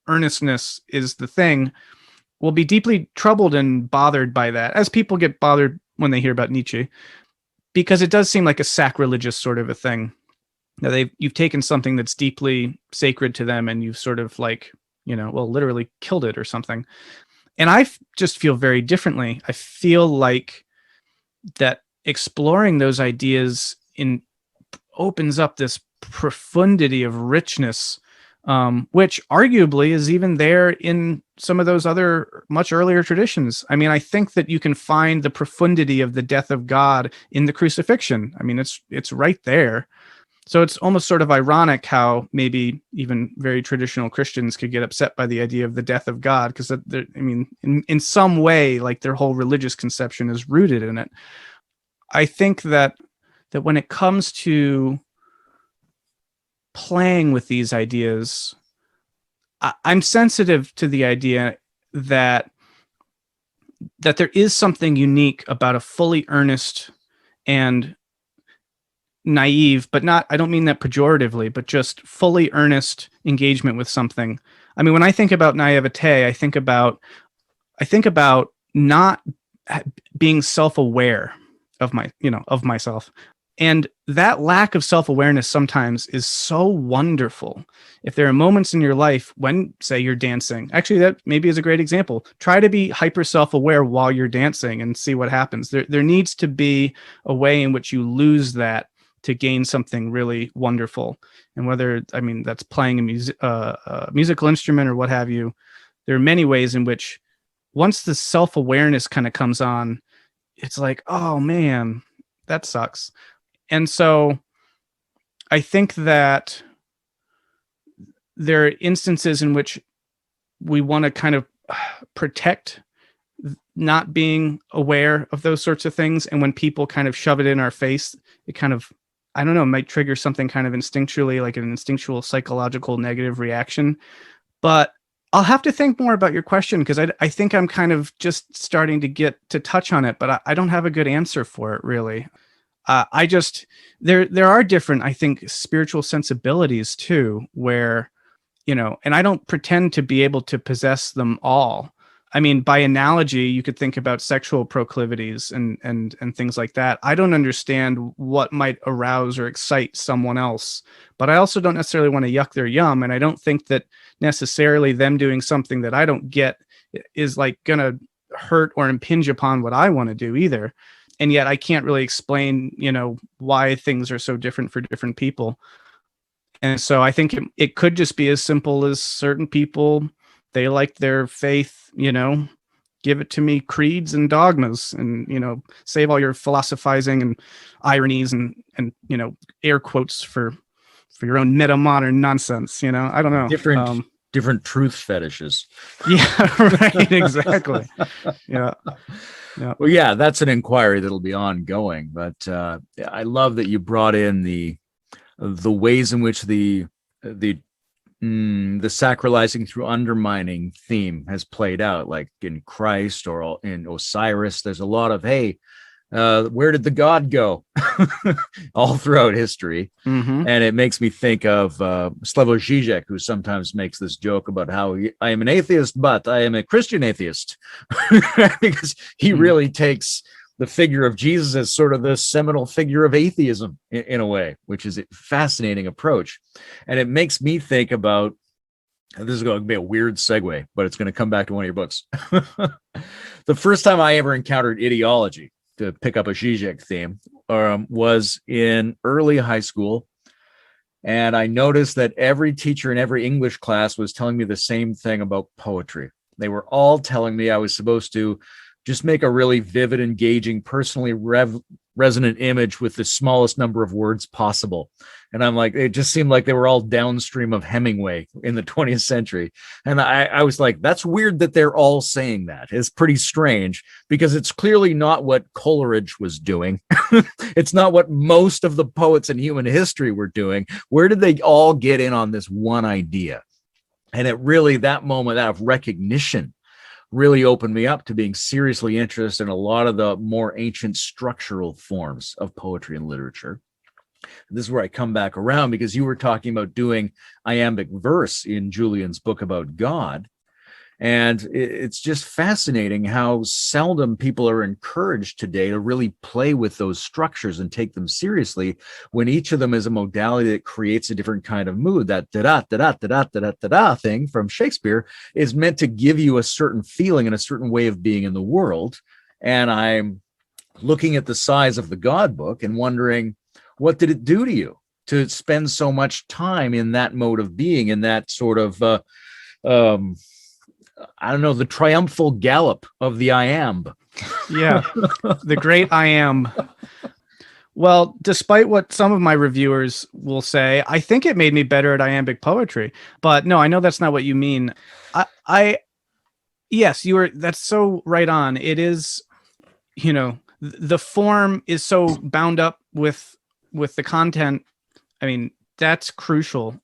earnestness is the thing, will be deeply troubled and bothered by that, as people get bothered when they hear about Nietzsche, because it does seem like a sacrilegious sort of a thing. You've taken something that's deeply sacred to them and you've sort of literally killed it or something. And I just feel very differently. I feel like that exploring those ideas opens up this profundity of richness, which arguably is even there in some of those other much earlier traditions. I mean, I think that you can find the profundity of the death of God in the crucifixion. I mean, it's right there. So it's almost sort of ironic how maybe even very traditional Christians could get upset by the idea of the death of God, because in some way, like, their whole religious conception is rooted in it. I think that when it comes to playing with these ideas, I'm sensitive to the idea that there is something unique about a fully earnest and naive, but I don't mean that pejoratively, but just fully earnest engagement with something. I mean, when I think about naivete, I think about not being self-aware of myself. And that lack of self-awareness sometimes is so wonderful. If there are moments in your life when, say, you're dancing, actually that maybe is a great example. Try to be hyper self-aware while you're dancing and see what happens. There needs to be a way in which you lose that to gain something really wonderful. And that's playing a musical instrument or what have you, there are many ways in which once the self-awareness kind of comes on, it's like, oh man, that sucks. And so I think that there are instances in which we want to kind of protect not being aware of those sorts of things. And when people kind of shove it in our face, it kind of, I don't know, might trigger something kind of instinctually, like an instinctual psychological negative reaction. But I'll have to think more about your question, because I think I'm kind of just starting to get to touch on it, but I don't have a good answer for it, really. There are different, I think, spiritual sensibilities too, where, and I don't pretend to be able to possess them all. I mean, by analogy, you could think about sexual proclivities and things like that. I don't understand what might arouse or excite someone else, but I also don't necessarily want to yuck their yum. And I don't think that necessarily them doing something that I don't get is like going to hurt or impinge upon what I want to do either. And yet I can't really explain, why things are so different for different people. And so I think it could just be as simple as certain people, they like their faith, give it to me, creeds and dogmas, and, save all your philosophizing and ironies and air quotes for your own metamodern nonsense. I don't know. Different truth fetishes. Yeah, right. Exactly. Yeah. Yeah. Well, yeah, that's an inquiry that'll be ongoing, but I love that you brought in the ways in which the sacralizing through undermining theme has played out, like in Christ or in Osiris. There's a lot of, hey, where did the god go? All throughout history. Mm-hmm. And it makes me think of Slavoj Žižek, who sometimes makes this joke about how I am an atheist, but I am a Christian atheist, because he really takes the figure of Jesus as sort of the seminal figure of atheism in a way, which is a fascinating approach. And it makes me think about, and this is going to be a weird segue, but it's going to come back to one of your books. The first time I ever encountered ideology, to pick up a Zizek theme, was in early high school. And I noticed that every teacher in every English class was telling me the same thing about poetry. They were all telling me I was supposed to just make a really vivid, engaging, personally resonant image with the smallest number of words possible. And I'm like, it just seemed like they were all downstream of Hemingway in the 20th century. And I was like, that's weird that they're all saying that. It's pretty strange, because it's clearly not what Coleridge was doing. It's not what most of the poets in human history were doing. Where did they all get in on this one idea? And it really, that moment out of recognition, really opened me up to being seriously interested in a lot of the more ancient structural forms of poetry and literature. This is where I come back around, because you were talking about doing iambic verse in Julian's book about God. And it's just fascinating how seldom people are encouraged today to really play with those structures and take them seriously, when each of them is a modality that creates a different kind of mood. That da-da-da-da-da-da-da-da thing from Shakespeare is meant to give you a certain feeling and a certain way of being in the world. And I'm looking at the size of the God book and wondering, what did it do to you to spend so much time in that mode of being, in that sort of I don't know, the triumphal gallop of the iamb. Yeah, the great iamb. Well, despite what some of my reviewers will say, I think it made me better at iambic poetry. But no, I know that's not what you mean. Yes, that's so right on. It is, the form is so bound up with the content. I mean, that's crucial.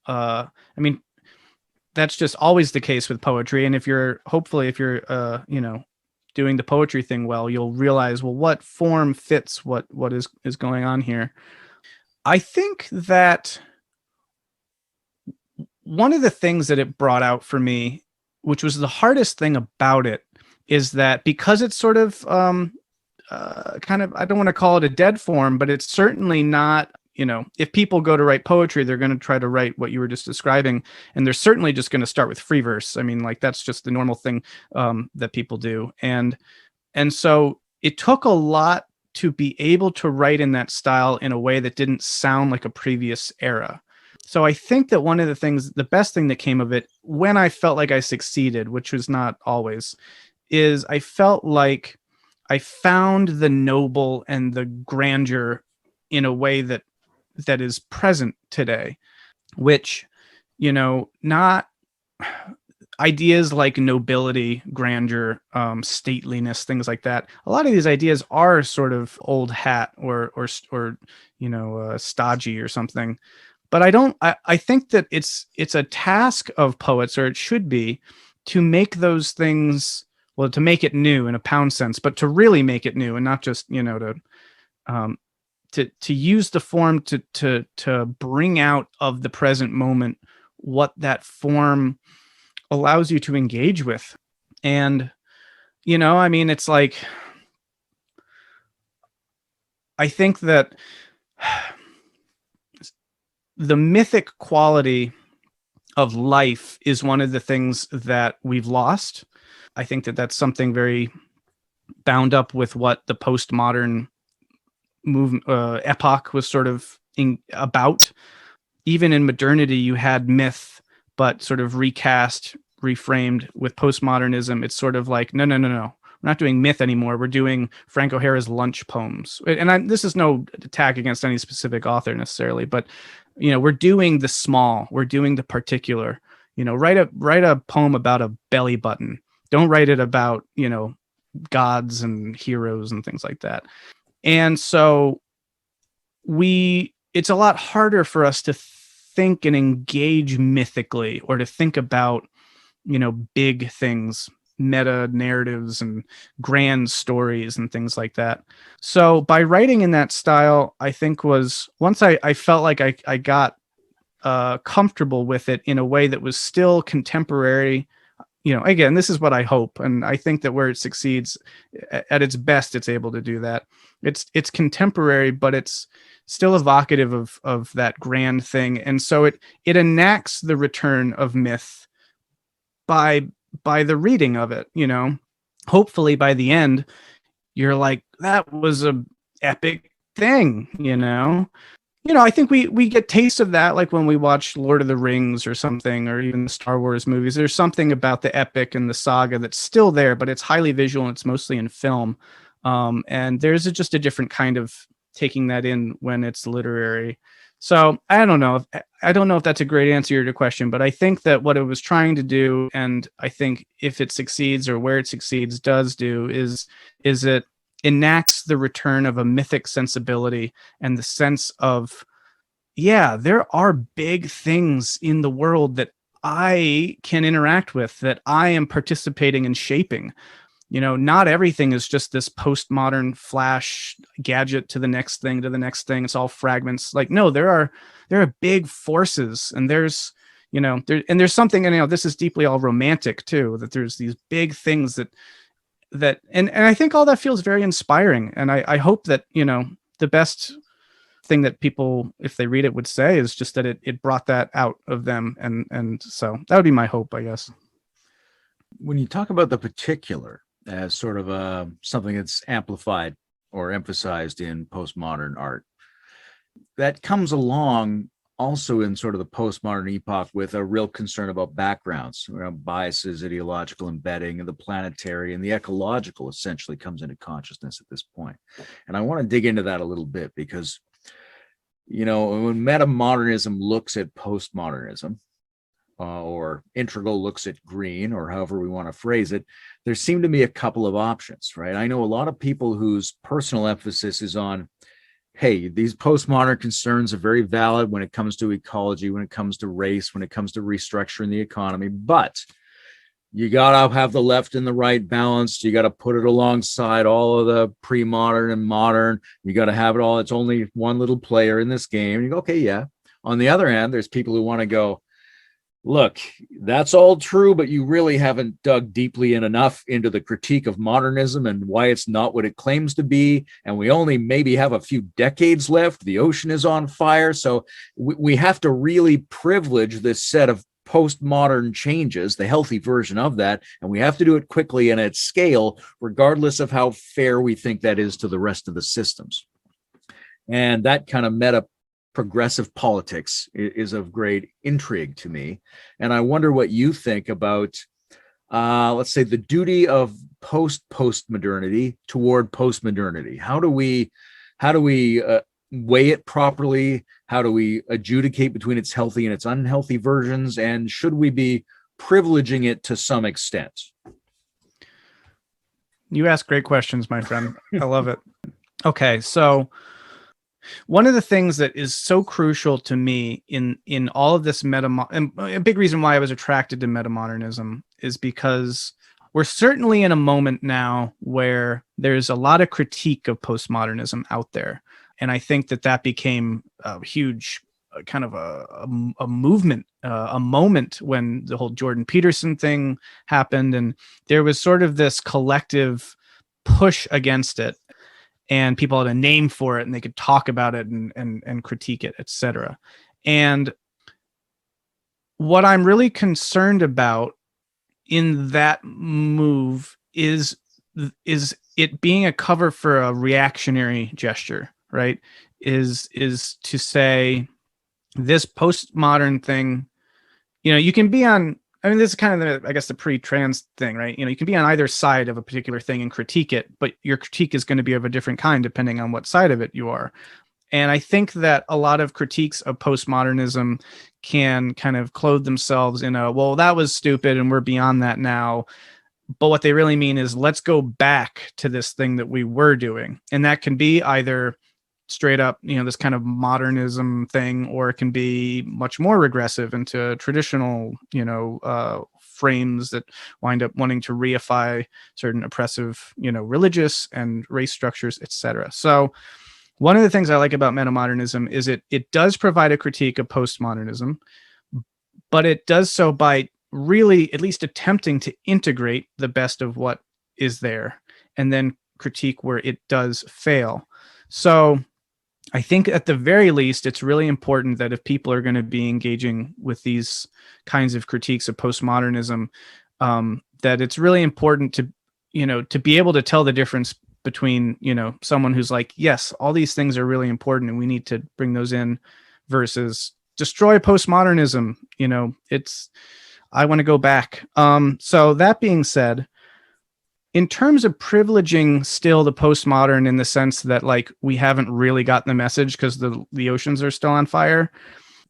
That's just always the case with poetry. And if you're doing the poetry thing well, you'll realize, well, what form fits what is going on here. I think that one of the things that it brought out for me, which was the hardest thing about it, is that because it's sort of kind of, I don't want to call it a dead form, but it's certainly not, if people go to write poetry, they're going to try to write what you were just describing. And they're certainly just going to start with free verse. I mean, like, that's just the normal thing that people do. And so it took a lot to be able to write in that style in a way that didn't sound like a previous era. So I think that one of the best thing that came of it, when I felt like I succeeded, which was not always, is I felt like I found the noble and the grandeur in a way that is present today, which, not ideas like nobility, grandeur, stateliness, things like that. A lot of these ideas are sort of old hat or stodgy or something. But I think that it's a task of poets, or it should be, to make those things, well, to make it new in a Pound sense, but to really make it new, and not just, to use the form to bring out of the present moment what that form allows you to engage with. And I mean, it's like, I think that the mythic quality of life is one of the things that we've lost. I think that that's something very bound up with what the postmodern movement epoch was sort of about. Even in modernity, you had myth, but sort of recast, reframed. With postmodernism, it's sort of like, no. We're not doing myth anymore. We're doing Frank O'Hara's lunch poems. And this is no attack against any specific author necessarily, but we're doing the small, we're doing the particular. Write a poem about a belly button. Don't write it about, gods and heroes and things like that. And so it's a lot harder for us to think and engage mythically, or to think about, big things, meta narratives and grand stories and things like that. So by writing in that style, I think was, once I felt like I got comfortable with it in a way that was still contemporary. Again, this is what I hope, and I think that where it succeeds at its best, it's able to do that. It's contemporary, but it's still evocative of that grand thing, and so it enacts the return of myth by the reading of it. Hopefully by the end, you're like, that was a epic thing. I think we get taste of that, like when we watch Lord of the Rings or something, or even the Star Wars movies. There's something about the epic and the saga that's still there, but it's highly visual and it's mostly in film. And there's just a different kind of taking that in when it's literary. So I don't know if that's a great answer to your question, but I think that what it was trying to do, and I think if it succeeds, or where it succeeds does do, is it enacts the return of a mythic sensibility and the sense of, yeah, there are big things in the world that I can interact with, that I am participating in shaping. Not everything is just this postmodern flash gadget to the next thing, to the next thing. It's all fragments. Like, no, there are big forces, and there's something, and this is deeply all romantic too, that there's these big things that and I think all that feels very inspiring. And I hope that, the best thing that people, if they read it, would say is just that it brought that out of them. And so that would be my hope, I guess. When you talk about the particular as sort of something that's amplified or emphasized in postmodern art, that comes along also in sort of the postmodern epoch with a real concern about backgrounds, biases, ideological embedding, and the planetary and the ecological essentially comes into consciousness at this point. And I want to dig into that a little bit, because, when metamodernism looks at postmodernism, or integral looks at green, or however we want to phrase it, there seem to be a couple of options, right? I know a lot of people whose personal emphasis is on, hey, these postmodern concerns are very valid when it comes to ecology, when it comes to race, when it comes to restructuring the economy, but you got to have the left and the right balanced. You got to put it alongside all of the pre-modern and modern. You got to have it all. It's only one little player in this game. You go, okay, yeah. On the other hand, there's people who want to go, look, that's all true, but you really haven't dug deeply enough into the critique of modernism and why it's not what it claims to be. And we only maybe have a few decades left. The ocean is on fire. So we have to really privilege this set of postmodern changes, the healthy version of that. And we have to do it quickly and at scale, regardless of how fair we think that is to the rest of the systems. And that kind of progressive politics is of great intrigue to me. And I wonder what you think about, let's say, the duty of postmodernity toward postmodernity. How do we weigh it properly? How do we adjudicate between its healthy and its unhealthy versions? And should we be privileging it to some extent? You ask great questions, my friend. I love it. Okay, so one of the things that is so crucial to me in all of this and a big reason why I was attracted to metamodernism is because we're certainly in a moment now where there's a lot of critique of postmodernism out there. And I think that became a huge kind of a movement a moment when the whole Jordan Peterson thing happened, and there was sort of this collective push against it, and people had a name for it, and they could talk about it and critique it, etc. And what I'm really concerned about in that move is it being a cover for a reactionary gesture, right? Is to say this postmodern thing, you can be on, I mean, this is kind of the pre-trans thing, right? You can be on either side of a particular thing and critique it, but your critique is going to be of a different kind depending on what side of it you are. And I think that a lot of critiques of postmodernism can kind of clothe themselves in well, that was stupid and we're beyond that now. But what they really mean is, let's go back to this thing that we were doing. And that can be either straight up, this kind of modernism thing, or it can be much more regressive into traditional, frames that wind up wanting to reify certain oppressive, religious and race structures, etc. So one of the things I like about metamodernism is it does provide a critique of postmodernism, but it does so by really at least attempting to integrate the best of what is there and then critique where it does fail. So I think at the very least, it's really important that if people are going to be engaging with these kinds of critiques of postmodernism, that it's really important to, to be able to tell the difference between, someone who's like, yes, all these things are really important and we need to bring those in, versus destroy postmodernism. I want to go back. So that being said, in terms of privileging still the postmodern in the sense that we haven't really gotten the message because the oceans are still on fire,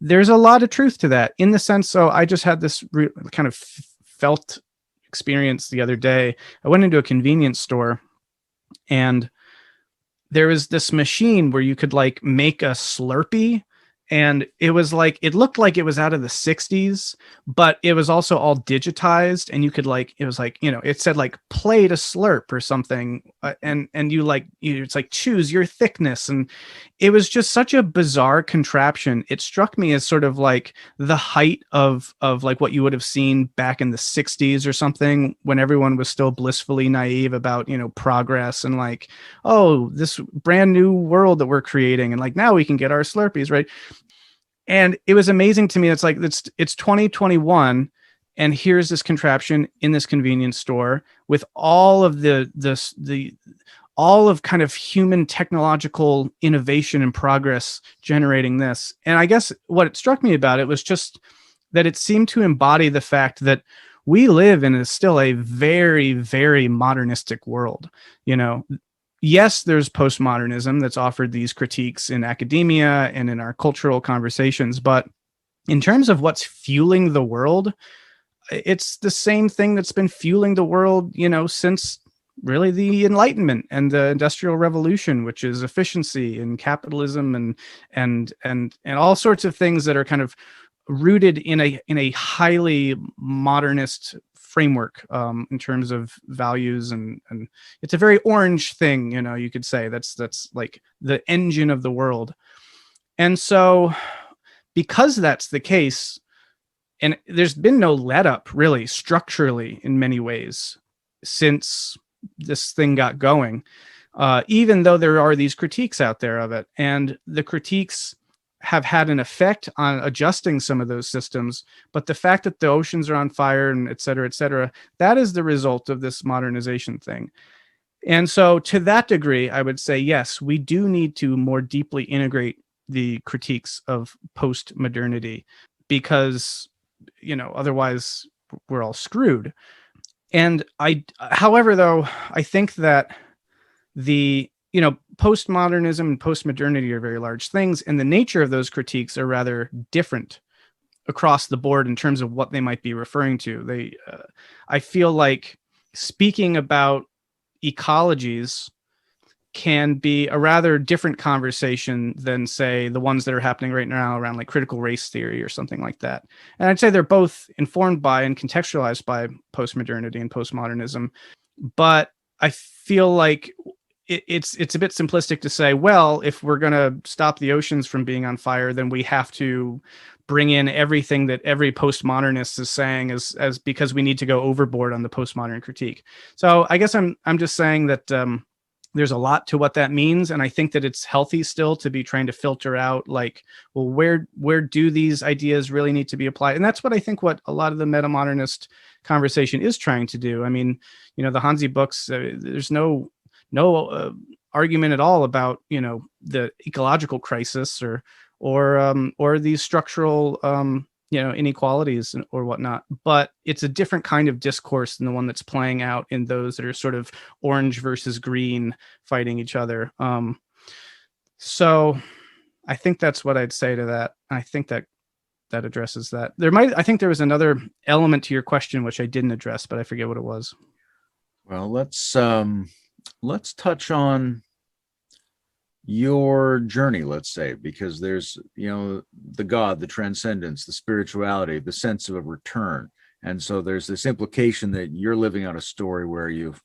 there's a lot of truth to that in the sense. So I just had this kind of felt experience the other day. I went into a convenience store and there was this machine where you could make a Slurpee. And it was it looked like it was out of the 60s, but it was also all digitized. And you could it was it said play to slurp or something. And you it's choose your thickness. And it was just such a bizarre contraption. It struck me as sort of the height of what you would have seen back in the 60s or something, when everyone was still blissfully naive about, progress and oh, this brand new world that we're creating. And now we can get our Slurpees, right? And it was amazing to me. It's it's 2021, and here's this contraption in this convenience store with all of all of kind of human technological innovation and progress generating this. And I guess what it struck me about it was just that it seemed to embody the fact that we live in still a very, very modernistic world. Yes, there's postmodernism that's offered these critiques in academia and in our cultural conversations, but in terms of what's fueling the world, it's the same thing that's been fueling the world, since really the Enlightenment and the Industrial Revolution, which is efficiency and capitalism and all sorts of things that are kind of rooted in a highly modernist framework in terms of values, and it's a very orange thing, you could say that's the engine of the world. And so because that's the case, and there's been no let up really structurally in many ways since this thing got going, even though there are these critiques out there of it, and the critiques have had an effect on adjusting some of those systems. But the fact that the oceans are on fire and et cetera, that is the result of this modernization thing. And so to that degree, I would say, yes, we do need to more deeply integrate the critiques of post-modernity, because, otherwise we're all screwed. And however, though, I think that postmodernism and postmodernity are very large things, and the nature of those critiques are rather different across the board in terms of what they might be referring to. I feel like speaking about ecologies can be a rather different conversation than, say, the ones that are happening right now around critical race theory or something like that. And I'd say they're both informed by and contextualized by postmodernity and postmodernism. But I feel like it's a bit simplistic to say, well, if we're going to stop the oceans from being on fire, then we have to bring in everything that every postmodernist is saying as because we need to go overboard on the postmodern critique. So I guess I'm just saying that there's a lot to what that means, and I think that it's healthy still to be trying to filter out, like, well, where do these ideas really need to be applied? And that's what I think what a lot of the metamodernist conversation is trying to do. I mean, the Hansi books, there's no argument at all about the ecological crisis or these structural inequalities or whatnot, but it's a different kind of discourse than the one that's playing out in those that are sort of orange versus green fighting each other. So I think that's what I'd say to that. I think that addresses that. I think there was another element to your question which I didn't address, but I forget what it was. Well, let's touch on your journey, let's say, because there's the God, the transcendence, the spirituality, the sense of a return, and so there's this implication that you're living out a story where you've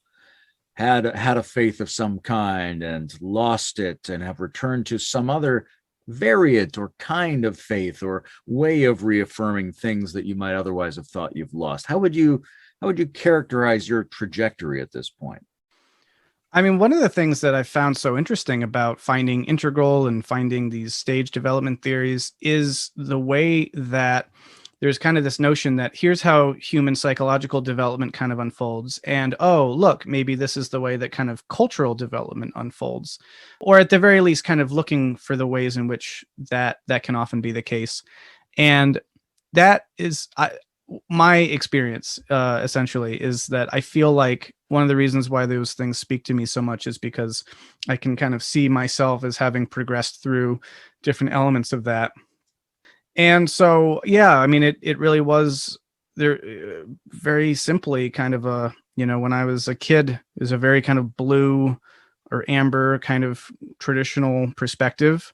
had a faith of some kind and lost it and have returned to some other variant or kind of faith or way of reaffirming things that you might otherwise have thought you've lost. How would you characterize your trajectory at this point? I mean, one of the things that I found so interesting about finding integral and finding these stage development theories is the way that there's kind of this notion that here's how human psychological development kind of unfolds. And, oh, look, maybe this is the way that kind of cultural development unfolds, or at the very least kind of looking for the ways in which that can often be the case. And that is my experience, essentially, is that I feel like one of the reasons why those things speak to me so much is because I can kind of see myself as having progressed through different elements of that. And so, yeah, I mean, it really was there very simply kind of when I was a kid, it was a very kind of blue or amber kind of traditional perspective.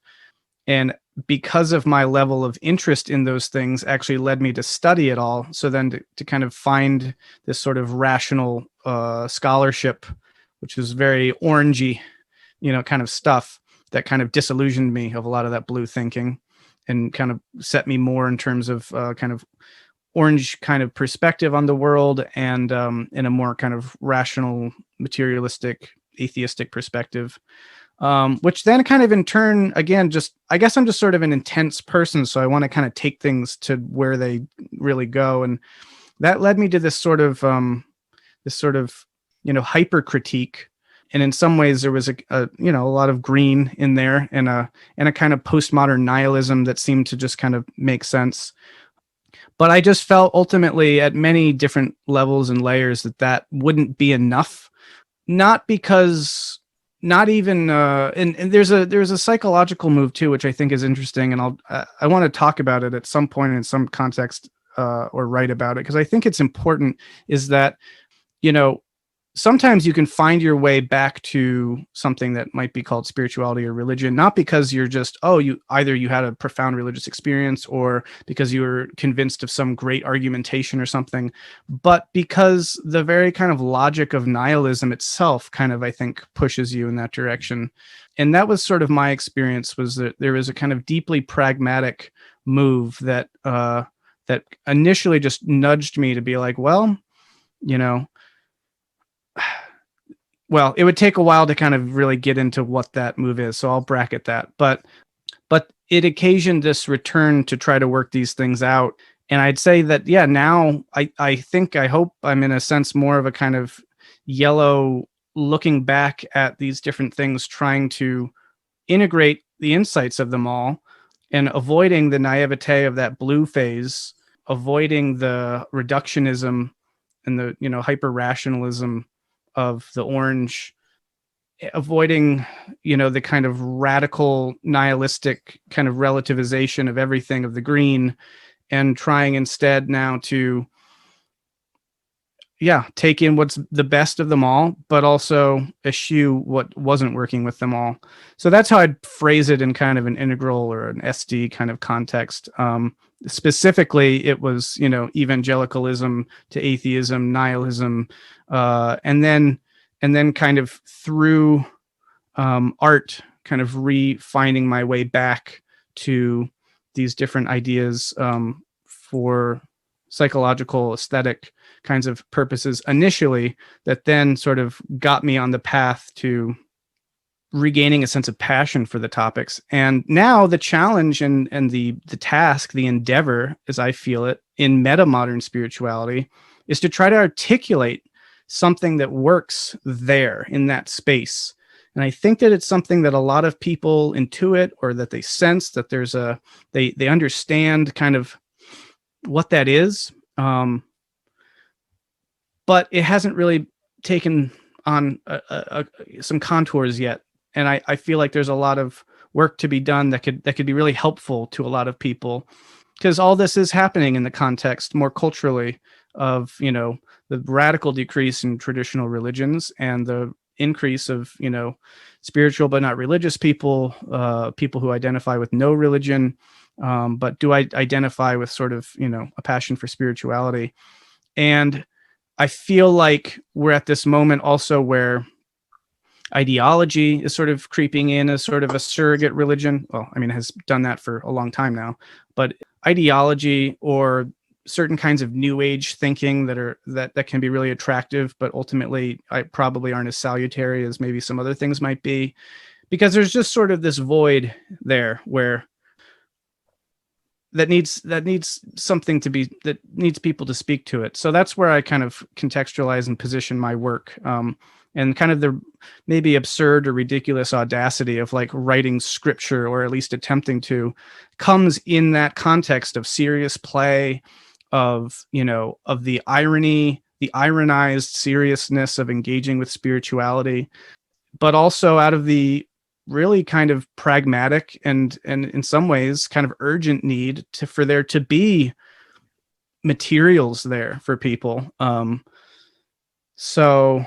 And because of my level of interest in those things actually led me to study it all. So then to kind of find this sort of rational scholarship, which is very orangey, kind of stuff that kind of disillusioned me of a lot of that blue thinking and kind of set me more in terms of kind of orange kind of perspective on the world and in a more kind of rational, materialistic, atheistic perspective. Which then kind of in turn, again, I guess I'm just sort of an intense person. So I want to kind of take things to where they really go. And that led me to this sort of hyper critique. And in some ways there was a lot of green in there and a kind of postmodern nihilism that seemed to just kind of make sense. But I just felt ultimately at many different levels and layers that wouldn't be enough, not because not even and there's a psychological move too, which I think is interesting, and I want to talk about it at some point in some context or write about it, because I think it's important, is that sometimes you can find your way back to something that might be called spirituality or religion, not because you're just, you had a profound religious experience or because you were convinced of some great argumentation or something, but because the very kind of logic of nihilism itself kind of, I think, pushes you in that direction. And that was sort of my experience, was that there was a kind of deeply pragmatic move that initially just nudged me to be like, well, it would take a while to kind of really get into what that move is, so I'll bracket that. But it occasioned this return to try to work these things out. And I'd say that, yeah, now I hope I'm in a sense more of a kind of yellow looking back at these different things, trying to integrate the insights of them all and avoiding the naivete of that blue phase, avoiding the reductionism and the hyper rationalism of the orange, avoiding the kind of radical nihilistic kind of relativization of everything of the green, and trying instead now to take in what's the best of them all, but also eschew what wasn't working with them all. So that's how I'd phrase it in kind of an integral or an SD kind of context. Specifically, it was, evangelicalism to atheism, nihilism, and then kind of through art, kind of refinding my way back to these different ideas for psychological, aesthetic kinds of purposes initially, that then sort of got me on the path to regaining a sense of passion for the topics. And now the challenge and the task, the endeavor, as I feel it, in metamodern spirituality, is to try to articulate something that works there in that space. And I think that it's something that a lot of people intuit, or that they sense that there's they understand kind of what that is. But it hasn't really taken on some contours yet. And I feel like there's a lot of work to be done that could be really helpful to a lot of people, because all this is happening in the context more culturally of, the radical decrease in traditional religions and the increase of, spiritual but not religious people, people who identify with no religion, but do I identify with sort of, a passion for spirituality. And I feel like we're at this moment also where ideology is sort of creeping in as sort of a surrogate religion. Well, I mean, it has done that for a long time now, but ideology or certain kinds of new age thinking that can be really attractive, but ultimately probably aren't as salutary as maybe some other things might be, because there's just sort of this void there where that needs something to be, that needs people to speak to it. So that's where I kind of contextualize and position my work. And kind of the maybe absurd or ridiculous audacity of like writing scripture, or at least attempting to, comes in that context of serious play, of, of the irony, the ironized seriousness of engaging with spirituality, but also out of the really kind of pragmatic and in some ways kind of urgent need for there to be materials there for people. So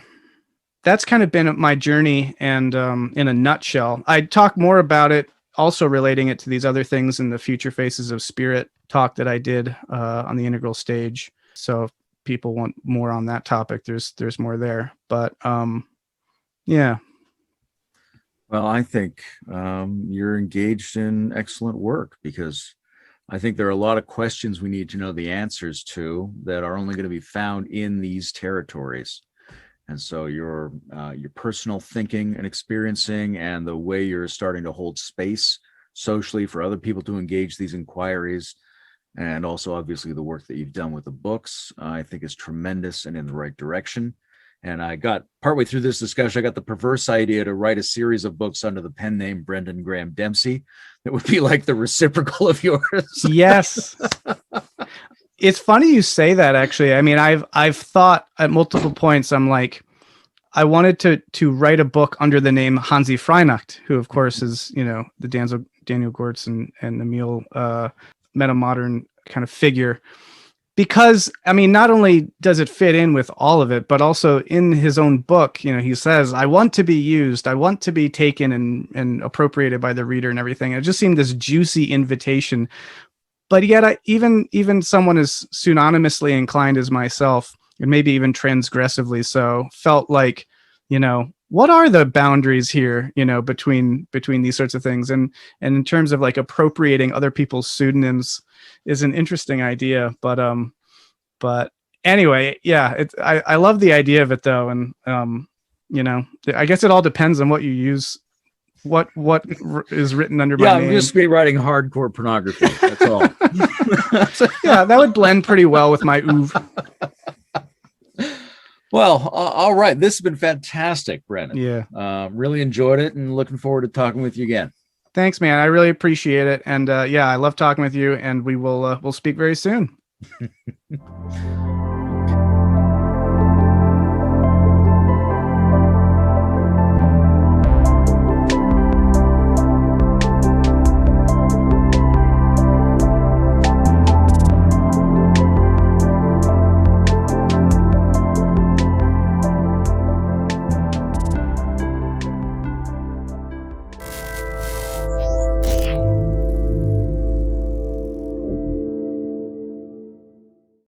that's kind of been my journey, and in a nutshell. I'd talk more about it, also relating it to these other things in the Future Faces of Spirit talk that I did on the Integral stage. So if people want more on that topic, there's more there. But yeah. Well, I think you're engaged in excellent work, because I think there are a lot of questions we need to know the answers to that are only going to be found in these territories. And so your personal thinking and experiencing, and the way you're starting to hold space socially for other people to engage these inquiries, and also obviously the work that you've done with the books, I think is tremendous and in the right direction. And I got partway through this discussion, I got the perverse idea to write a series of books under the pen name Brendan Graham Dempsey that would be like the reciprocal of yours. Yes. It's funny you say that, actually. I mean, I've thought at multiple points, I'm like, I wanted to write a book under the name Hansi Freinacht, who of course is, the Daniel Gortz and Emil Metamodern kind of figure. Because, I mean, not only does it fit in with all of it, but also in his own book, he says, I want to be used, I want to be taken and appropriated by the reader and everything. And it just seemed this juicy invitation. But yet, even someone as pseudonymously inclined as myself, and maybe even transgressively so, felt like, what are the boundaries here, between these sorts of things? And in terms of like appropriating other people's pseudonyms is an interesting idea. But anyway, yeah, I love the idea of it though. And, I guess it all depends on what you use. What is written under my name. I'm just be writing hardcore pornography. That's all. Yeah, that would blend pretty well with my oeuvre. Well, all right. This has been fantastic, Brendan. Yeah. Really enjoyed it, and looking forward to talking with you again. Thanks, man. I really appreciate it. And yeah, I love talking with you, and we'll speak very soon.